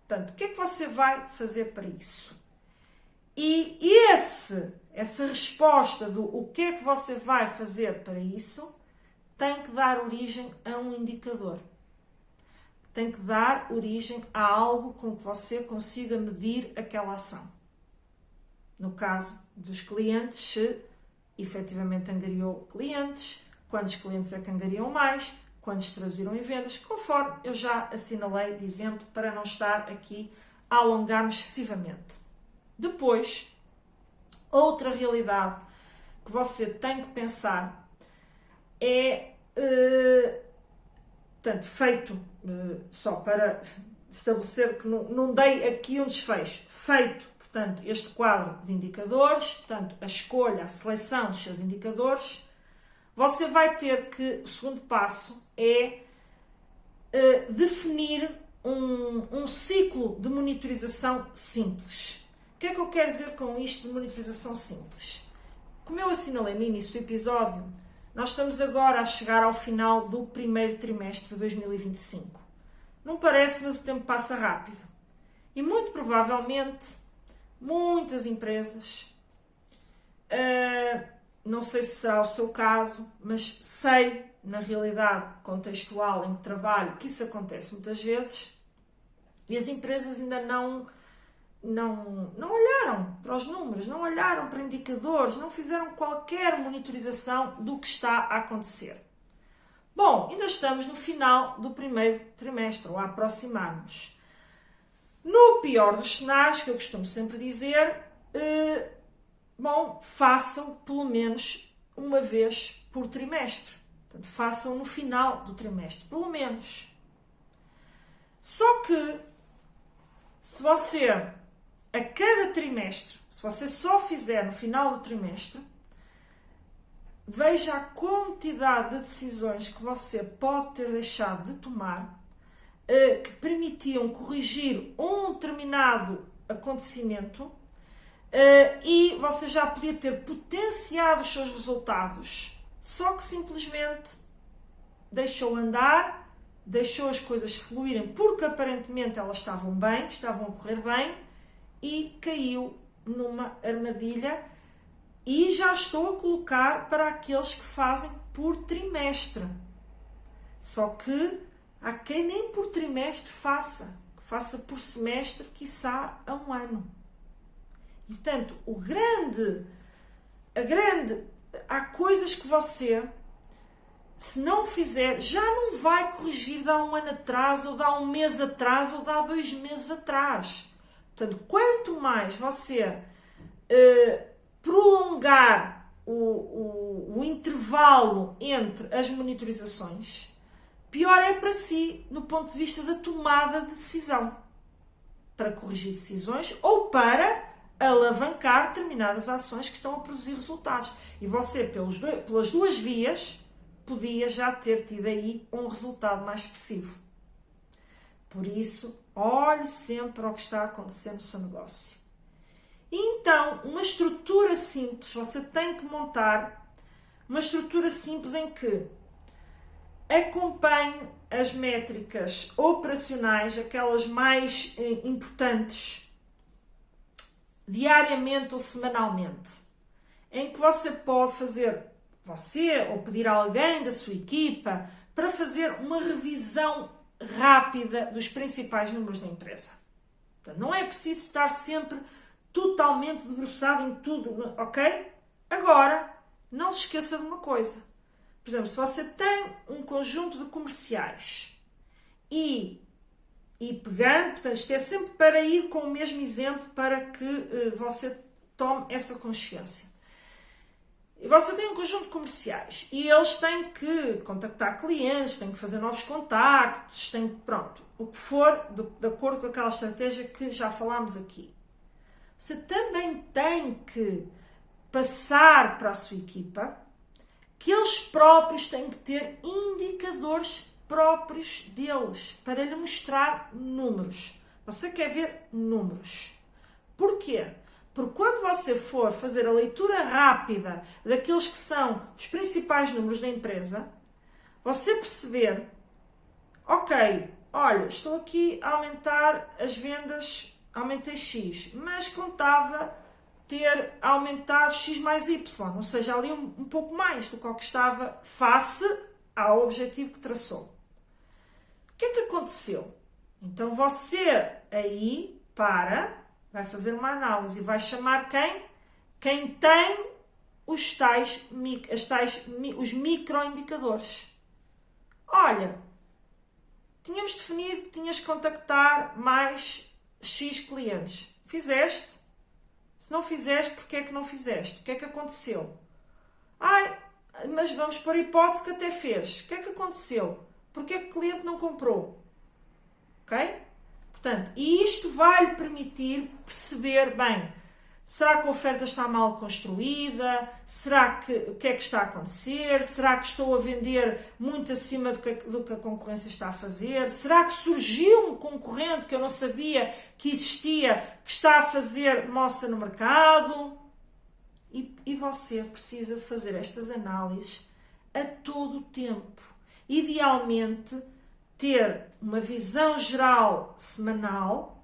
Portanto, o que é que você vai fazer para isso? E essa resposta do o que é que você vai fazer para isso tem que dar origem a um indicador. Tem que dar origem a algo com que você consiga medir aquela ação. No caso dos clientes, se efetivamente angariou clientes, quantos clientes é que angariam mais, quantos traduziram em vendas, conforme eu já assinalei de exemplo para não estar aqui a alongar-me excessivamente. Depois, outra realidade que você tem que pensar é, portanto, feito, só para estabelecer que não dei aqui um desfecho, feito, portanto, este quadro de indicadores, portanto, a escolha, a seleção dos seus indicadores, você vai ter que, o segundo passo é definir um ciclo de monitorização simples. O que é que eu quero dizer com isto de monitorização simples? Como eu assinalei no início do episódio, nós estamos agora a chegar ao final do primeiro trimestre de 2025. Não parece, mas o tempo passa rápido. E muito provavelmente, muitas empresas, não sei se será o seu caso, mas sei, na realidade contextual em que trabalho, que isso acontece muitas vezes, e as empresas ainda não olharam para os números, não olharam para indicadores, não fizeram qualquer monitorização do que está a acontecer. Bom, ainda estamos no final do primeiro trimestre, ou a aproximar-nos. No pior dos cenários, que eu costumo sempre dizer, façam pelo menos uma vez por trimestre. Portanto, façam no final do trimestre, pelo menos. Só que, se você, a cada trimestre, se você só fizer no final do trimestre, veja a quantidade de decisões que você pode ter deixado de tomar, que permitiam corrigir um determinado acontecimento, e você já podia ter potenciado os seus resultados, só que simplesmente deixou andar, deixou as coisas fluírem porque aparentemente elas estavam bem, estavam a correr bem, e caiu numa armadilha. E já estou a colocar para aqueles que fazem por trimestre. Só que há quem nem por trimestre faça por semestre, quiçá a um ano. E, portanto, há coisas que você, se não fizer, já não vai corrigir de há um ano atrás, ou de há um mês atrás, ou de há 2 meses atrás. Portanto, quanto mais você prolongar o intervalo entre as monitorizações, pior é para si, no ponto de vista da tomada de decisão, para corrigir decisões ou para alavancar determinadas ações que estão a produzir resultados. E você, pelas duas vias, podia já ter tido aí um resultado mais expressivo. Por isso, olhe sempre ao que está a acontecer no seu negócio. E então, uma estrutura simples, você tem que montar uma estrutura simples em que acompanhe as métricas operacionais, aquelas mais importantes, diariamente ou semanalmente, em que você pode fazer, ou pedir a alguém da sua equipa, para fazer uma revisão rápida dos principais números da empresa. Então, não é preciso estar sempre totalmente debruçado em tudo, ok? Agora, não se esqueça de uma coisa. Por exemplo, se você tem um conjunto de comerciais e pegando, portanto, isto é sempre para ir com o mesmo exemplo para que você tome essa consciência. E você tem um conjunto de comerciais e eles têm que contactar clientes, têm que fazer novos contactos, pronto, o que for de acordo com aquela estratégia que já falámos aqui. Você também tem que passar para a sua equipa que eles próprios têm que ter indicadores próprios deles para lhe mostrar números. Você quer ver números. Porquê? Porque quando você for fazer a leitura rápida daqueles que são os principais números da empresa, você perceber, ok, olha, estou aqui a aumentar as vendas, aumentei X, mas contava ter aumentado X mais Y, ou seja, ali um pouco mais do que o que estava face ao objetivo que traçou. O que é que aconteceu? Então você aí vai fazer uma análise e vai chamar quem? Quem tem os microindicadores. Olha, tínhamos definido que tinhas que contactar mais X clientes. Fizeste? Se não fizeste, porquê é que não fizeste? O que é que aconteceu? Mas vamos por hipótese que até fez. O que é que aconteceu? Porquê é que o cliente não comprou? Ok? Portanto, e isto vai-lhe permitir perceber, bem, será que a oferta está mal construída? O que é que está a acontecer? Será que estou a vender muito acima do que a concorrência está a fazer? Será que surgiu um concorrente que eu não sabia que existia, que está a fazer moça no mercado? E você precisa fazer estas análises a todo o tempo. Idealmente, ter uma visão geral semanal,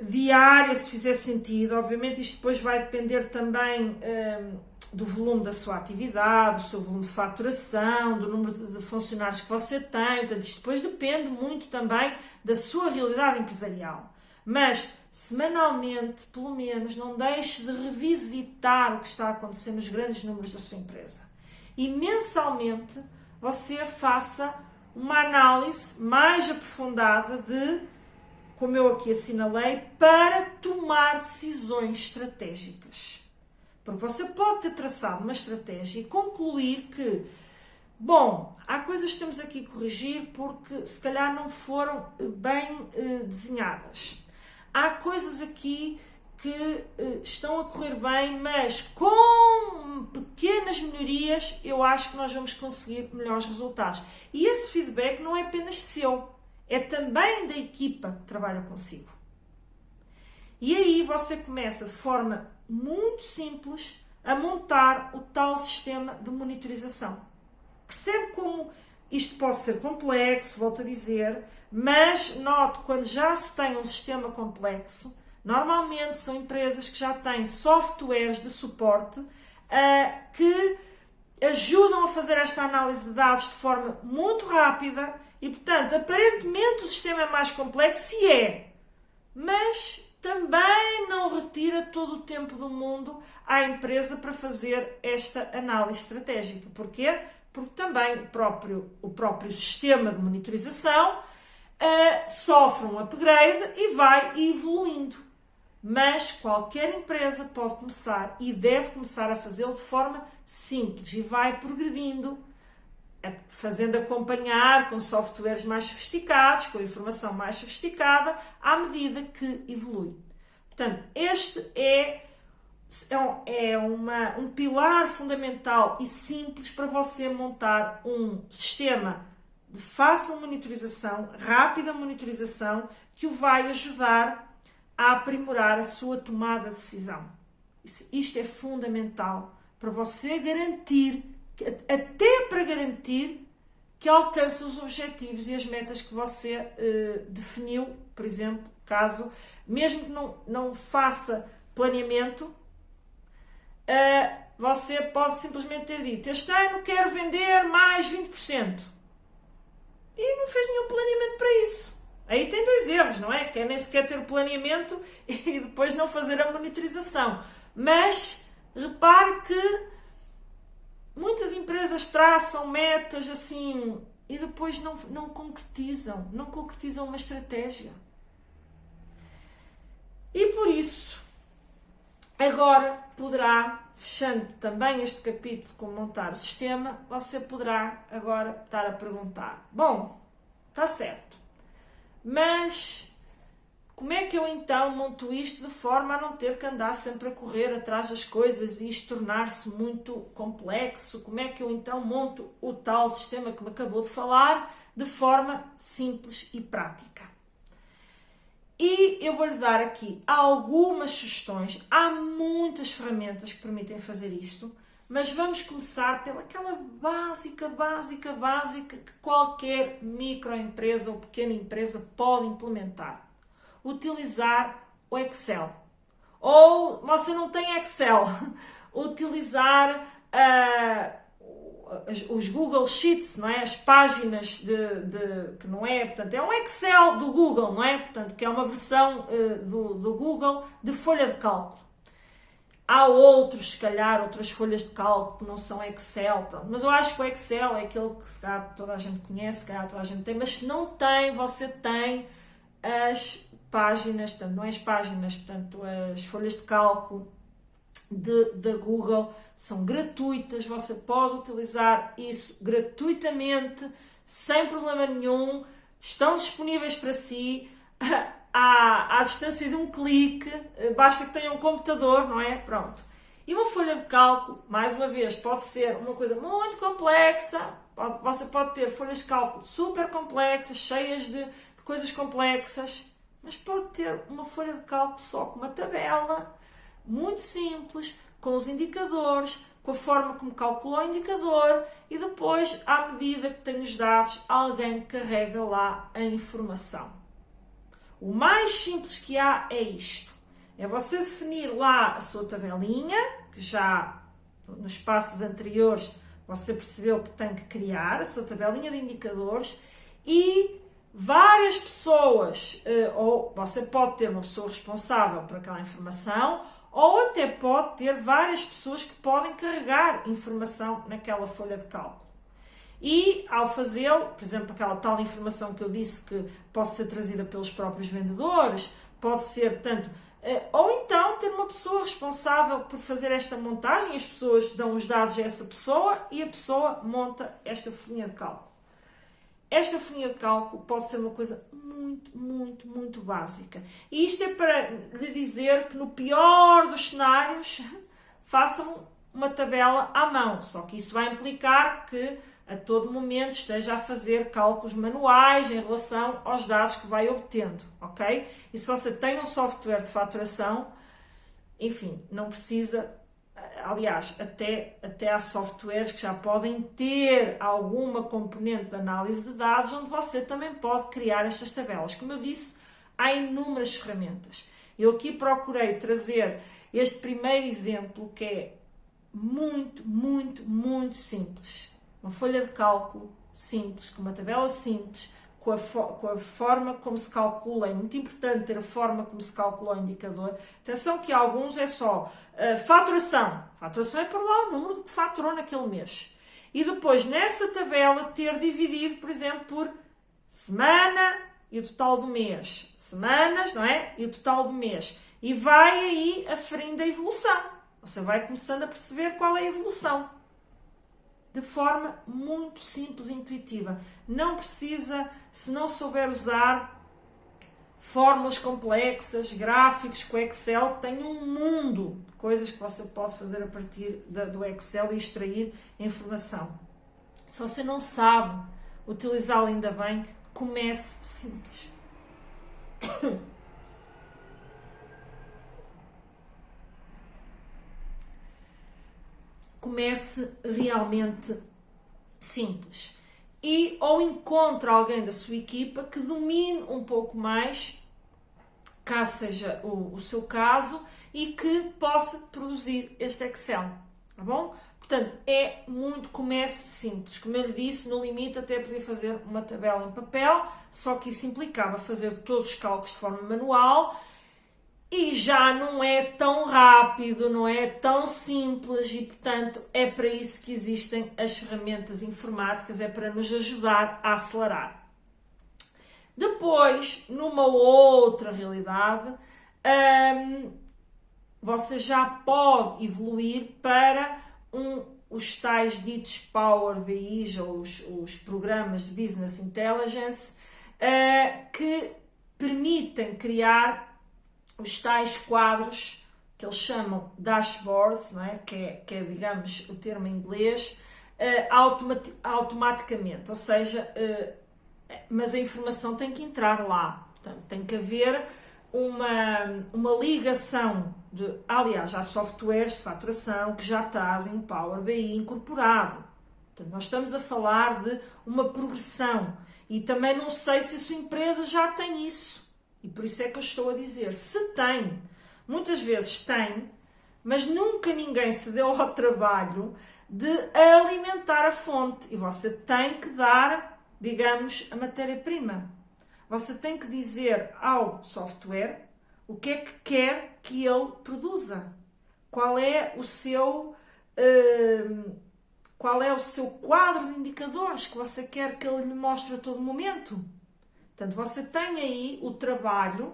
diária, se fizer sentido. Obviamente isto depois vai depender também do volume da sua atividade, do seu volume de faturação, do número de funcionários que você tem. Portanto, isto depois depende muito também da sua realidade empresarial. Mas, semanalmente, pelo menos, não deixe de revisitar o que está a acontecer nos grandes números da sua empresa. E mensalmente você faça uma análise mais aprofundada de, como eu aqui assinalei, para tomar decisões estratégicas. Porque você pode ter traçado uma estratégia e concluir que, bom, há coisas que temos aqui a corrigir porque se calhar não foram bem desenhadas. Há coisas aqui que estão a correr bem, mas com pequenas melhorias, eu acho que nós vamos conseguir melhores resultados. E esse feedback não é apenas seu, é também da equipa que trabalha consigo. E aí você começa de forma muito simples a montar o tal sistema de monitorização. Percebe como isto pode ser complexo, volto a dizer, mas note, quando já se tem um sistema complexo, normalmente são empresas que já têm softwares de suporte que ajudam a fazer esta análise de dados de forma muito rápida e, portanto, aparentemente o sistema é mais complexo e é, mas também não retira todo o tempo do mundo à empresa para fazer esta análise estratégica. Porquê? Porque também o próprio sistema de monitorização sofre um upgrade e vai evoluindo. Mas qualquer empresa pode começar e deve começar a fazê-lo de forma simples e vai progredindo, fazendo acompanhar com softwares mais sofisticados, com informação mais sofisticada, à medida que evolui. Portanto, este é um pilar fundamental e simples para você montar um sistema de fácil monitorização, rápida monitorização, que o vai ajudar a aprimorar a sua tomada de decisão. Isto é fundamental para você garantir, até para garantir que alcance os objetivos e as metas que você definiu, por exemplo, caso, mesmo que não faça planeamento, você pode simplesmente ter dito: este ano quero vender mais 20%. E não fez nenhum planeamento para isso. Aí tem dois erros, não é? Que é nem sequer ter o planeamento e depois não fazer a monitorização. Mas repare que muitas empresas traçam metas assim e depois não concretizam uma estratégia. E por isso, agora poderá, fechando também este capítulo com montar o sistema, você poderá agora estar a perguntar: bom, está certo, mas como é que eu então monto isto de forma a não ter que andar sempre a correr atrás das coisas e isto tornar-se muito complexo? Como é que eu então monto o tal sistema que me acabou de falar de forma simples e prática? E eu vou-lhe dar aqui algumas sugestões. Há muitas ferramentas que permitem fazer isto, mas vamos começar pelaquela básica que qualquer microempresa ou pequena empresa pode implementar. Utilizar o Excel. Ou você não tem Excel, utilizar os Google Sheets, não é? As páginas que não é, portanto, é um Excel do Google, não é? Portanto, que é uma versão do Google de folha de cálculo. Há outros, se calhar, outras folhas de cálculo que não são Excel, pronto. Mas eu acho que o Excel é aquele que se calhar toda a gente conhece, se calhar toda a gente tem, mas se não tem, você tem as páginas, portanto, não é as páginas, portanto, as folhas de cálculo da Google são gratuitas, você pode utilizar isso gratuitamente, sem problema nenhum, estão disponíveis para si, à distância de um clique, basta que tenha um computador, não é? Pronto. E uma folha de cálculo, mais uma vez, pode ser uma coisa muito complexa, você pode ter folhas de cálculo super complexas, cheias de coisas complexas, mas pode ter uma folha de cálculo só com uma tabela, muito simples, com os indicadores, com a forma como calculou o indicador e depois, à medida que tem os dados, alguém carrega lá a informação. O mais simples que há é isto. É você definir lá a sua tabelinha, que já nos passos anteriores você percebeu que tem que criar a sua tabelinha de indicadores e várias pessoas, ou você pode ter uma pessoa responsável por aquela informação, ou até pode ter várias pessoas que podem carregar informação naquela folha de cálculo. E ao fazê-lo, por exemplo, aquela tal informação que eu disse que pode ser trazida pelos próprios vendedores, pode ser, portanto, ou então ter uma pessoa responsável por fazer esta montagem, as pessoas dão os dados a essa pessoa e a pessoa monta esta folhinha de cálculo. Esta folhinha de cálculo pode ser uma coisa muito básica. E isto é para lhe dizer que no pior dos cenários façam uma tabela à mão, só que isso vai implicar que a todo momento esteja a fazer cálculos manuais em relação aos dados que vai obtendo, ok? E se você tem um software de faturação, enfim, não precisa, aliás, até há softwares que já podem ter alguma componente de análise de dados onde você também pode criar estas tabelas. Como eu disse, há inúmeras ferramentas. Eu aqui procurei trazer este primeiro exemplo que é muito, muito, muito simples. Uma folha de cálculo simples, com uma tabela simples, com a forma como se calcula. É muito importante ter a forma como se calcula o indicador. Atenção que alguns é só faturação. Faturação é por lá o número que faturou naquele mês. E depois, nessa tabela, ter dividido, por exemplo, por semana e o total do mês. Semanas, não é? E o total do mês. E vai aí aferindo a evolução. Você vai começando a perceber qual é a evolução. De forma muito simples e intuitiva. Não precisa, se não souber usar fórmulas complexas, gráficos com Excel, tem um mundo de coisas que você pode fazer a partir do Excel e extrair informação. Se você não sabe utilizá-lo ainda bem, comece simples. Comece realmente simples. E ou encontre alguém da sua equipa que domine um pouco mais, caso seja o seu caso, e que possa produzir este Excel. Tá bom? Portanto, comece simples. Como eu lhe disse, no limite até podia fazer uma tabela em papel, só que isso implicava fazer todos os cálculos de forma manual, e já não é tão rápido, não é tão simples e, portanto, é para isso que existem as ferramentas informáticas, é para nos ajudar a acelerar. Depois, numa outra realidade, você já pode evoluir para os tais ditos Power BI, ou os programas de Business Intelligence, que permitem criar os tais quadros que eles chamam dashboards, não é? Que é, digamos, o termo em inglês, automaticamente, ou seja, mas a informação tem que entrar lá, portanto, tem que haver uma ligação, aliás, há softwares de faturação que já trazem um Power BI incorporado. Portanto, nós estamos a falar de uma progressão e também não sei se a sua empresa já tem isso. E por isso é que eu estou a dizer, se tem, muitas vezes tem, mas nunca ninguém se deu ao trabalho de alimentar a fonte. E você tem que dar, digamos, a matéria-prima. Você tem que dizer ao software o que é que quer que ele produza. Qual é o seu quadro de indicadores que você quer que ele lhe mostre a todo momento. Portanto, você tem aí o trabalho,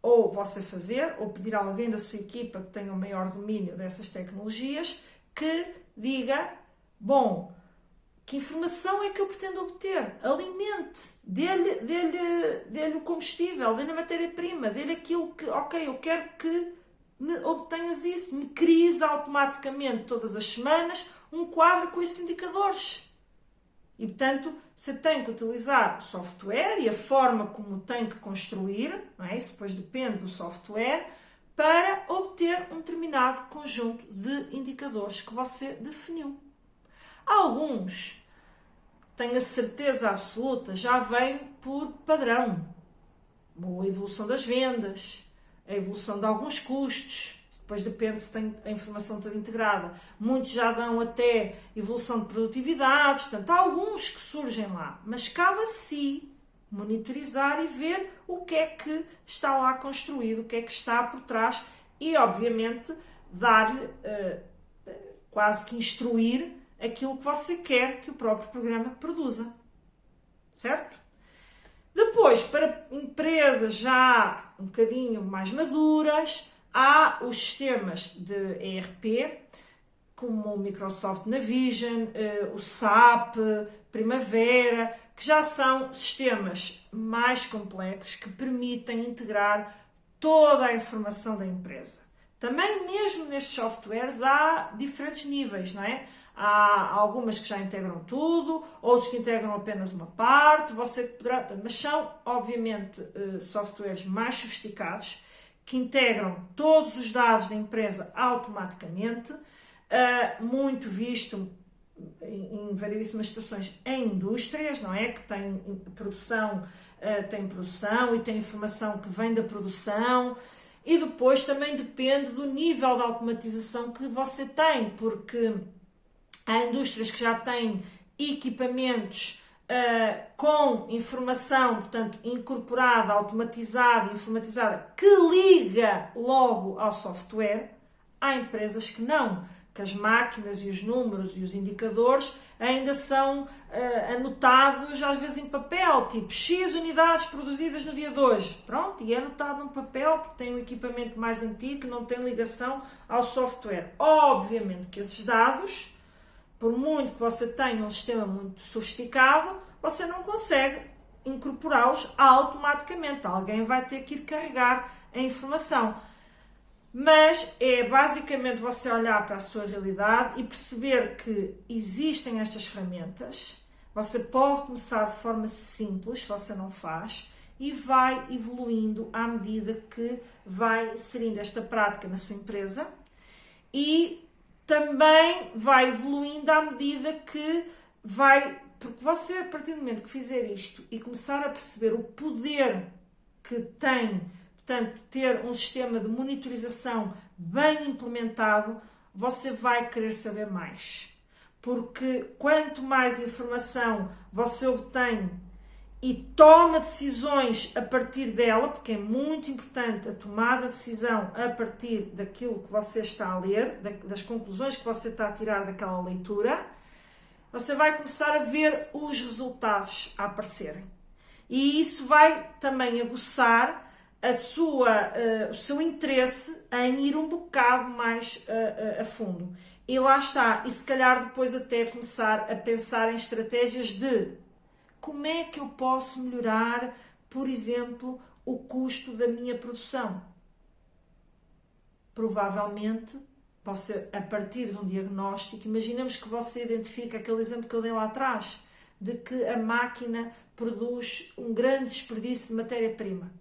ou você fazer, ou pedir a alguém da sua equipa que tenha o maior domínio dessas tecnologias, que diga, bom, que informação é que eu pretendo obter? Alimente, dê-lhe o combustível, dê-lhe a matéria-prima, dê-lhe aquilo que, ok, eu quero que me obtenhas isso, me cries automaticamente todas as semanas um quadro com esses indicadores. E, portanto, você tem que utilizar o software e a forma como tem que construir, não é? Isso depois depende do software, para obter um determinado conjunto de indicadores que você definiu. Alguns, tenho a certeza absoluta, já vêm por padrão. A evolução das vendas, a evolução de alguns custos, depois depende se tem a informação toda integrada. Muitos já dão até evolução de produtividades, portanto, há alguns que surgem lá, mas cabe a si monitorizar e ver o que é que está lá construído, o que é que está por trás e, obviamente, dar-lhe, quase que instruir aquilo que você quer que o próprio programa produza. Certo? Depois, para empresas já um bocadinho mais maduras, há os sistemas de ERP, como o Microsoft Navision, o SAP, Primavera, que já são sistemas mais complexos que permitem integrar toda a informação da empresa. Também mesmo nestes softwares há diferentes níveis, não é? Há algumas que já integram tudo, outros que integram apenas uma parte, você poderá, mas são obviamente softwares mais sofisticados, que integram todos os dados da empresa automaticamente, muito visto em variedíssimas situações em indústrias, não é? Que tem produção e tem informação que vem da produção, e depois também depende do nível de automatização que você tem, porque há indústrias que já têm equipamentos com informação, portanto, incorporada, automatizada, informatizada, que liga logo ao software. Há empresas que não, que as máquinas e os números e os indicadores ainda são anotados às vezes em papel, tipo X unidades produzidas no dia de hoje. Pronto, e é anotado num papel porque tem um equipamento mais antigo que não tem ligação ao software. Obviamente que esses dados, por muito que você tenha um sistema muito sofisticado, você não consegue incorporá-los automaticamente. Alguém vai ter que ir carregar a informação. Mas é basicamente você olhar para a sua realidade e perceber que existem estas ferramentas. Você pode começar de forma simples, se você não faz, e vai evoluindo à medida que vai inserindo esta prática na sua empresa, e também vai evoluindo à medida que vai, porque você, a partir do momento que fizer isto e começar a perceber o poder que tem, portanto, ter um sistema de monitorização bem implementado, você vai querer saber mais. Porque quanto mais informação você obtém e toma decisões a partir dela, porque é muito importante a tomada de decisão a partir daquilo que você está a ler, das conclusões que você está a tirar daquela leitura, você vai começar a ver os resultados a aparecerem. E isso vai também aguçar o seu interesse em ir um bocado mais a fundo. E lá está, e se calhar depois até começar a pensar em estratégias de como é que eu posso melhorar, por exemplo, o custo da minha produção. Provavelmente, você, a partir de um diagnóstico, imaginemos que você identifica aquele exemplo que eu dei lá atrás, de que a máquina produz um grande desperdício de matéria-prima.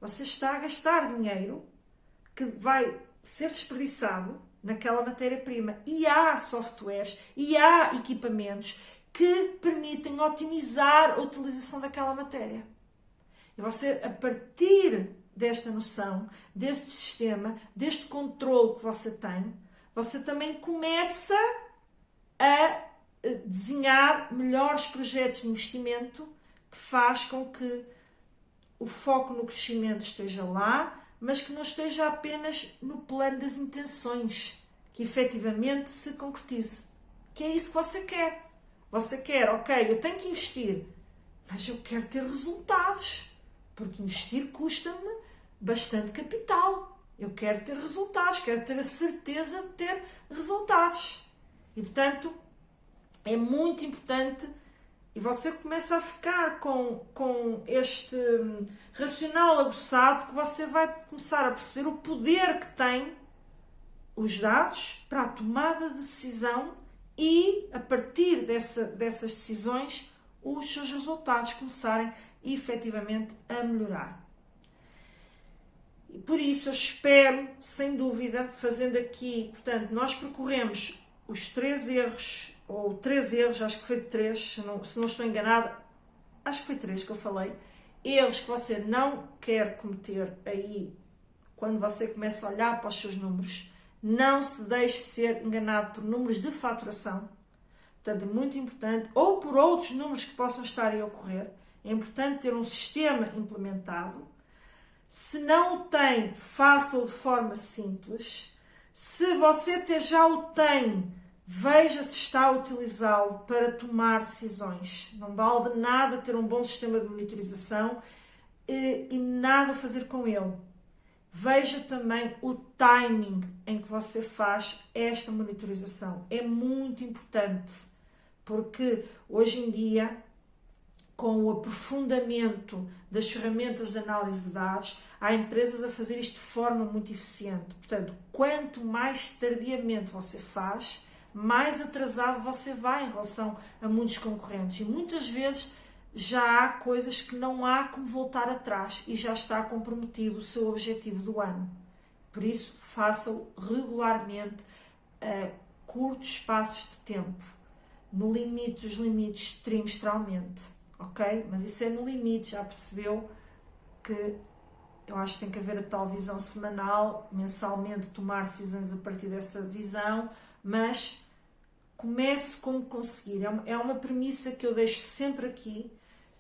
Você está a gastar dinheiro que vai ser desperdiçado naquela matéria-prima. E há softwares e há equipamentos que permitem otimizar a utilização daquela matéria. E você, a partir desta noção, deste sistema, deste controle que você tem, você também começa a desenhar melhores projetos de investimento, que faz com que o foco no crescimento esteja lá, mas que não esteja apenas no plano das intenções, que efetivamente se concretize. Que é isso que você quer. Você quer, ok, eu tenho que investir, mas eu quero ter resultados, porque investir custa-me bastante capital. Eu quero ter resultados, quero ter a certeza de ter resultados. E, portanto, é muito importante, e você começa a ficar com este racional aguçado, porque você vai começar a perceber o poder que tem os dados para a tomada de decisão e, a partir dessas decisões, os seus resultados começarem efetivamente a melhorar. E por isso eu espero, sem dúvida, fazendo aqui, portanto, nós percorremos os 3 erros, ou 3 erros, acho que foi 3, se não estou enganada, acho que foi 3 que eu falei, erros que você não quer cometer aí quando você começa a olhar para os seus números. Não se deixe ser enganado por números de faturação, portanto é muito importante, ou por outros números que possam estar a ocorrer. É importante ter um sistema implementado. Se não o tem, faça-o de forma simples. Se você até já o tem, veja se está a utilizá-lo para tomar decisões. Não vale de nada ter um bom sistema de monitorização e nada fazer com ele. Veja também o timing em que você faz esta monitorização. É muito importante, porque hoje em dia com o aprofundamento das ferramentas de análise de dados, há empresas a fazer isto de forma muito eficiente. Portanto, quanto mais tardiamente você faz, mais atrasado você vai em relação a muitos concorrentes. E muitas vezes já há coisas que não há como voltar atrás e já está comprometido o seu objetivo do ano. Por isso, faça-o regularmente a curtos espaços de tempo, no limite dos limites, trimestralmente, ok? Mas isso é no limite, já percebeu que eu acho que tem que haver a tal visão semanal, mensalmente tomar decisões a partir dessa visão, mas comece como conseguir. É uma premissa que eu deixo sempre aqui,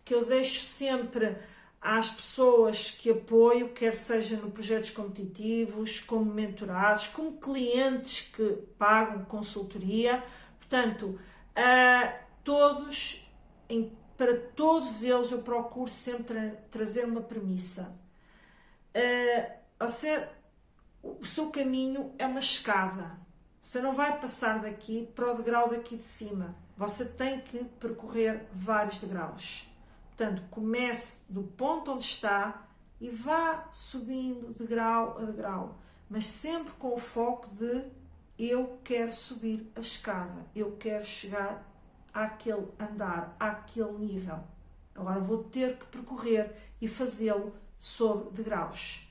que eu deixo sempre às pessoas que apoio, quer seja no projetos competitivos, como mentorados, como clientes que pagam consultoria. Portanto, para todos eles eu procuro sempre trazer uma premissa. O seu caminho é uma escada. Você não vai passar daqui para o degrau daqui de cima. Você tem que percorrer vários degraus. Portanto, comece do ponto onde está e vá subindo degrau a degrau. Mas sempre com o foco de eu quero subir a escada. Eu quero chegar àquele andar, àquele nível. Agora vou ter que percorrer e fazê-lo sobre degraus.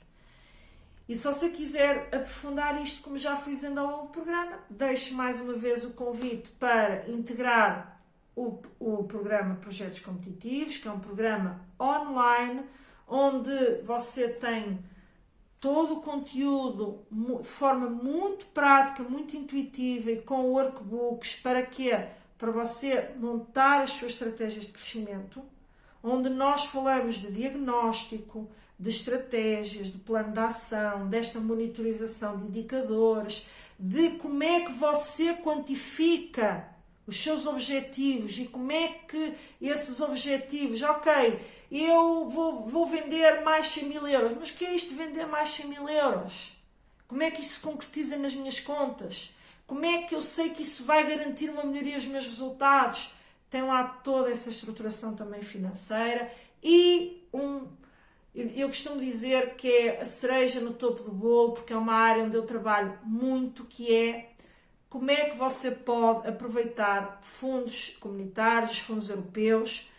E se você quiser aprofundar isto, como já fui dizendo ao longo do programa, deixo mais uma vez o convite para integrar o programa Projetos Competitivos, que é um programa online, onde você tem todo o conteúdo de forma muito prática, muito intuitiva e com workbooks. Para quê? Para você montar as suas estratégias de crescimento, onde nós falamos de diagnóstico, de estratégias, de plano de ação, desta monitorização de indicadores, de como é que você quantifica os seus objetivos e como é que esses objetivos, ok, eu vou vender mais 100 mil euros, mas o que é isto de vender mais 100 mil euros? Como é que isso se concretiza nas minhas contas? Como é que eu sei que isso vai garantir uma melhoria dos meus resultados? Tem lá toda essa estruturação também financeira e eu costumo dizer que é a cereja no topo do bolo, porque é uma área onde eu trabalho muito, que é como é que você pode aproveitar fundos comunitários, fundos europeus,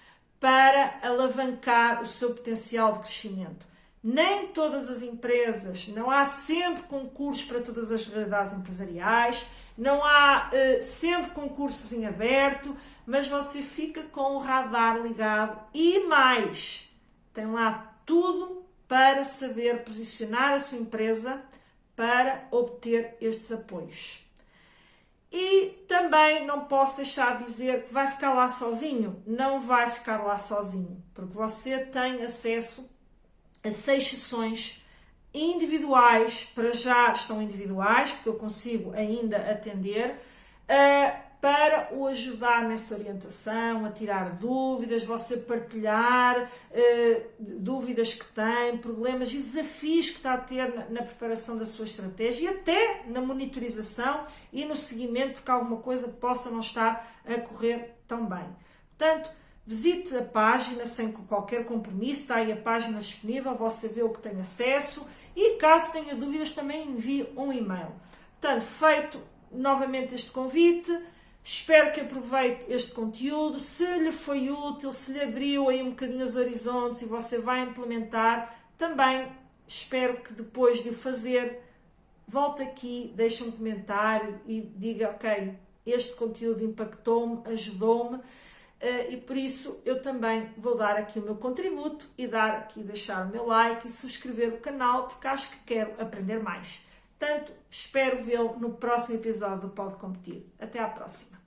para alavancar o seu potencial de crescimento. Nem todas as empresas, não há sempre concursos para todas as realidades empresariais, não há sempre concursos em aberto, mas você fica com o radar ligado e mais, tem lá tudo para saber posicionar a sua empresa para obter estes apoios. E também não posso deixar de dizer que vai ficar lá sozinho. Não vai ficar lá sozinho, porque você tem acesso a 6 sessões individuais, para já estão individuais, porque eu consigo ainda atender, para o ajudar nessa orientação, a tirar dúvidas, você partilhar dúvidas que tem, problemas e desafios que está a ter na preparação da sua estratégia e até na monitorização e no seguimento, porque alguma coisa possa não estar a correr tão bem. Portanto, visite a página sem qualquer compromisso, está aí a página disponível, você vê o que tem acesso e caso tenha dúvidas também envie um e-mail. Portanto, feito novamente este convite, espero que aproveite este conteúdo, se lhe foi útil, se lhe abriu aí um bocadinho os horizontes e você vai implementar, também espero que depois de o fazer, volte aqui, deixe um comentário e diga, ok, este conteúdo impactou-me, ajudou-me, e por isso eu também vou dar aqui o meu contributo e deixar o meu like e subscrever o canal, porque acho que quero aprender mais. Portanto, espero vê-lo no próximo episódio do Pode Competir. Até à próxima!